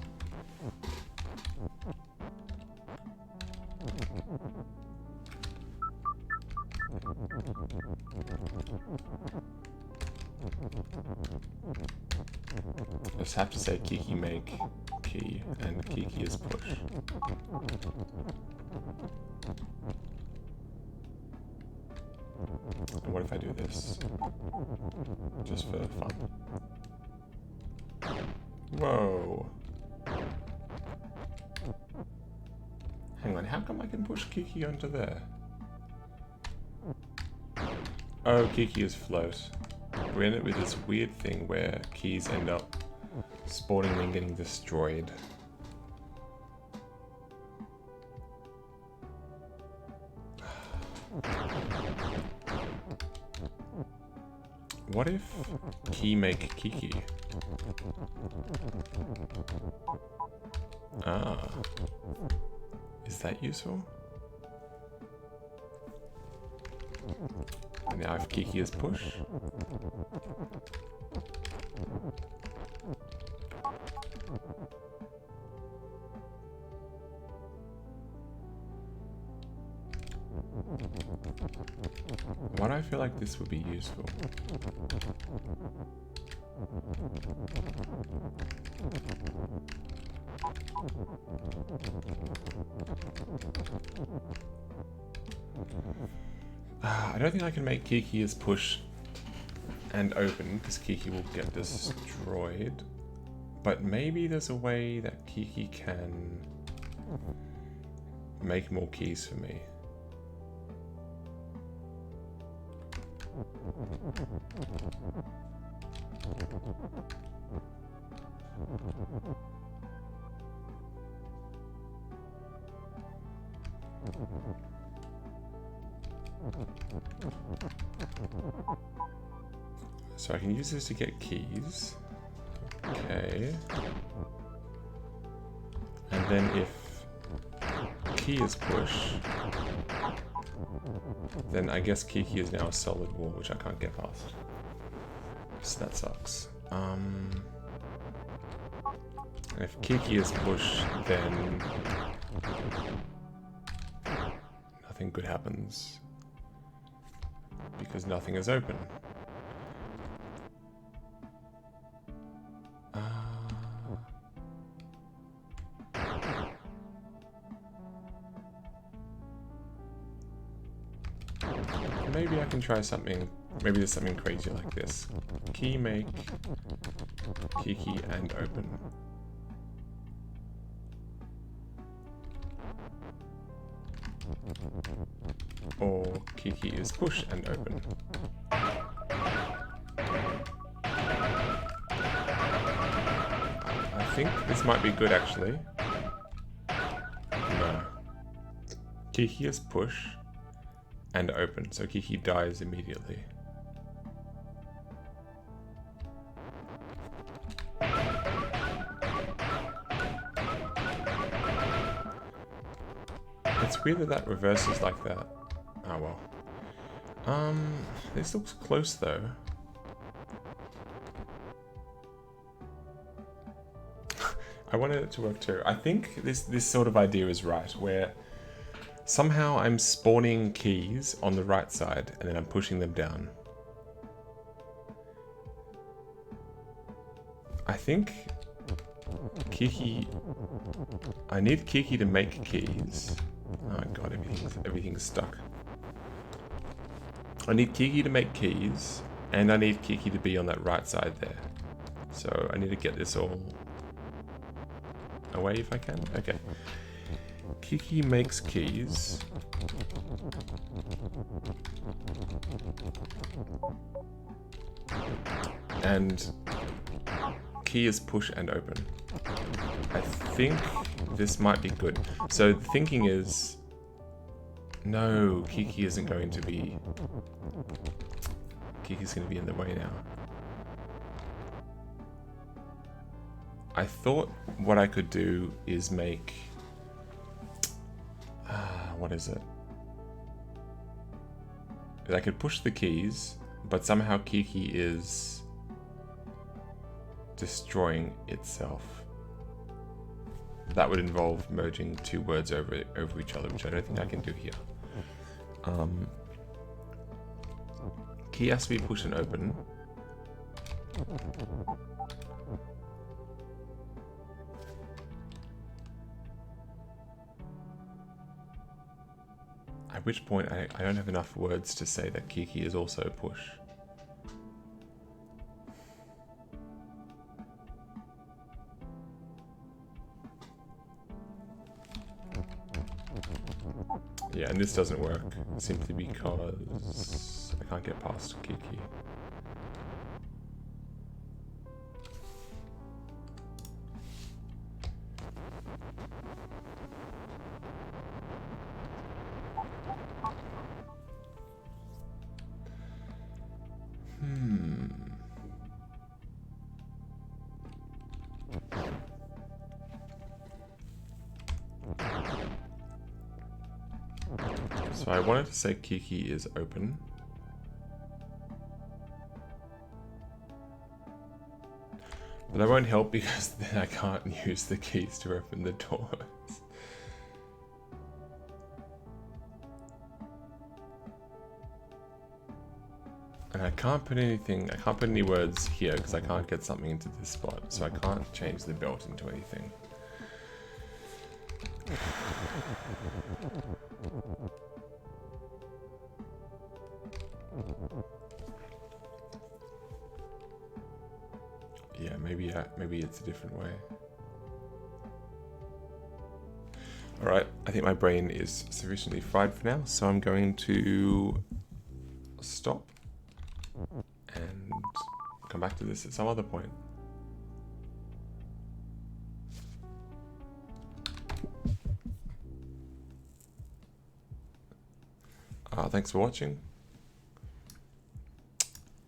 I just have to say Kiki make key and Kiki is push. And what if I do this? Just for fun. Whoa. Hang on, how come I can push Kiki onto there? Oh, Kiki is float. We end up with this weird thing where keys end up spawning and getting destroyed. What if key make Kiki? Ah. Is that useful? Now if Kiki is push. Why do I feel like this would be useful? I don't think I can make Kiki as push and open because Kiki will get destroyed. But maybe there's a way that Kiki can make more keys for me. So I can use this to get keys. Okay. And then if key is push, then I guess key is now a solid wall, which I can't get past. So that sucks. And if key is push, then nothing good happens because nothing is open. Maybe I can try something. Maybe there's something crazy like this. Key make, key and open. Or key is push and open. I think this might be good actually. No. Key is push and open, so Kiki dies immediately. It's weird that reverses like that. Oh well. This looks close though. I wanted it to work too. I think this sort of idea is right, where somehow I'm spawning keys on the right side and then I'm pushing them down. I think I need Kiki to make keys. Oh my god, everything's stuck. I need Kiki to make keys and I need Kiki to be on that right side there. So I need to get this all away if I can. Okay. Kiki makes keys. And key is push and open. I think this might be good. So the thinking is, no, Kiki isn't going to be, Kiki's going to be in the way now. I thought what I could do is make, what is it? That I could push the keys, but somehow Kiki is destroying itself. That would involve merging two words over each other, which I don't think I can do here. Key has to be pushed and open. At which point I don't have enough words to say that Kiki is also push. Yeah, and this doesn't work simply because I can't get past Kiki. So I wanted to say Kiki is open. But that won't help because then I can't use the keys to open the doors. And I can't put any words here because I can't get something into this spot. So I can't change the belt into anything. Yeah, maybe it's a different way. Alright, I think my brain is sufficiently fried for now, so I'm going to stop and come back to this at some other point. thanks for watching.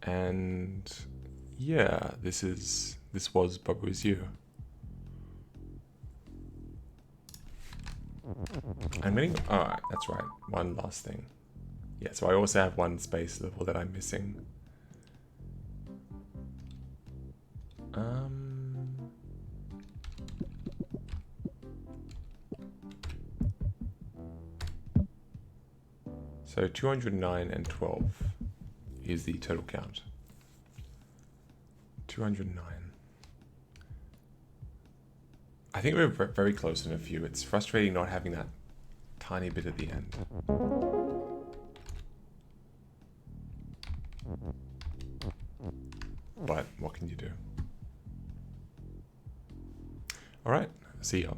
And yeah, this was Bubba Is You. I'm getting, oh, that's right, one last thing. Yeah, so I also have one space level that I'm missing. So 209 and 12 is the total count. 209. I think we're very close in a few. It's frustrating not having that tiny bit at the end. But what can you do? All right, see y'all.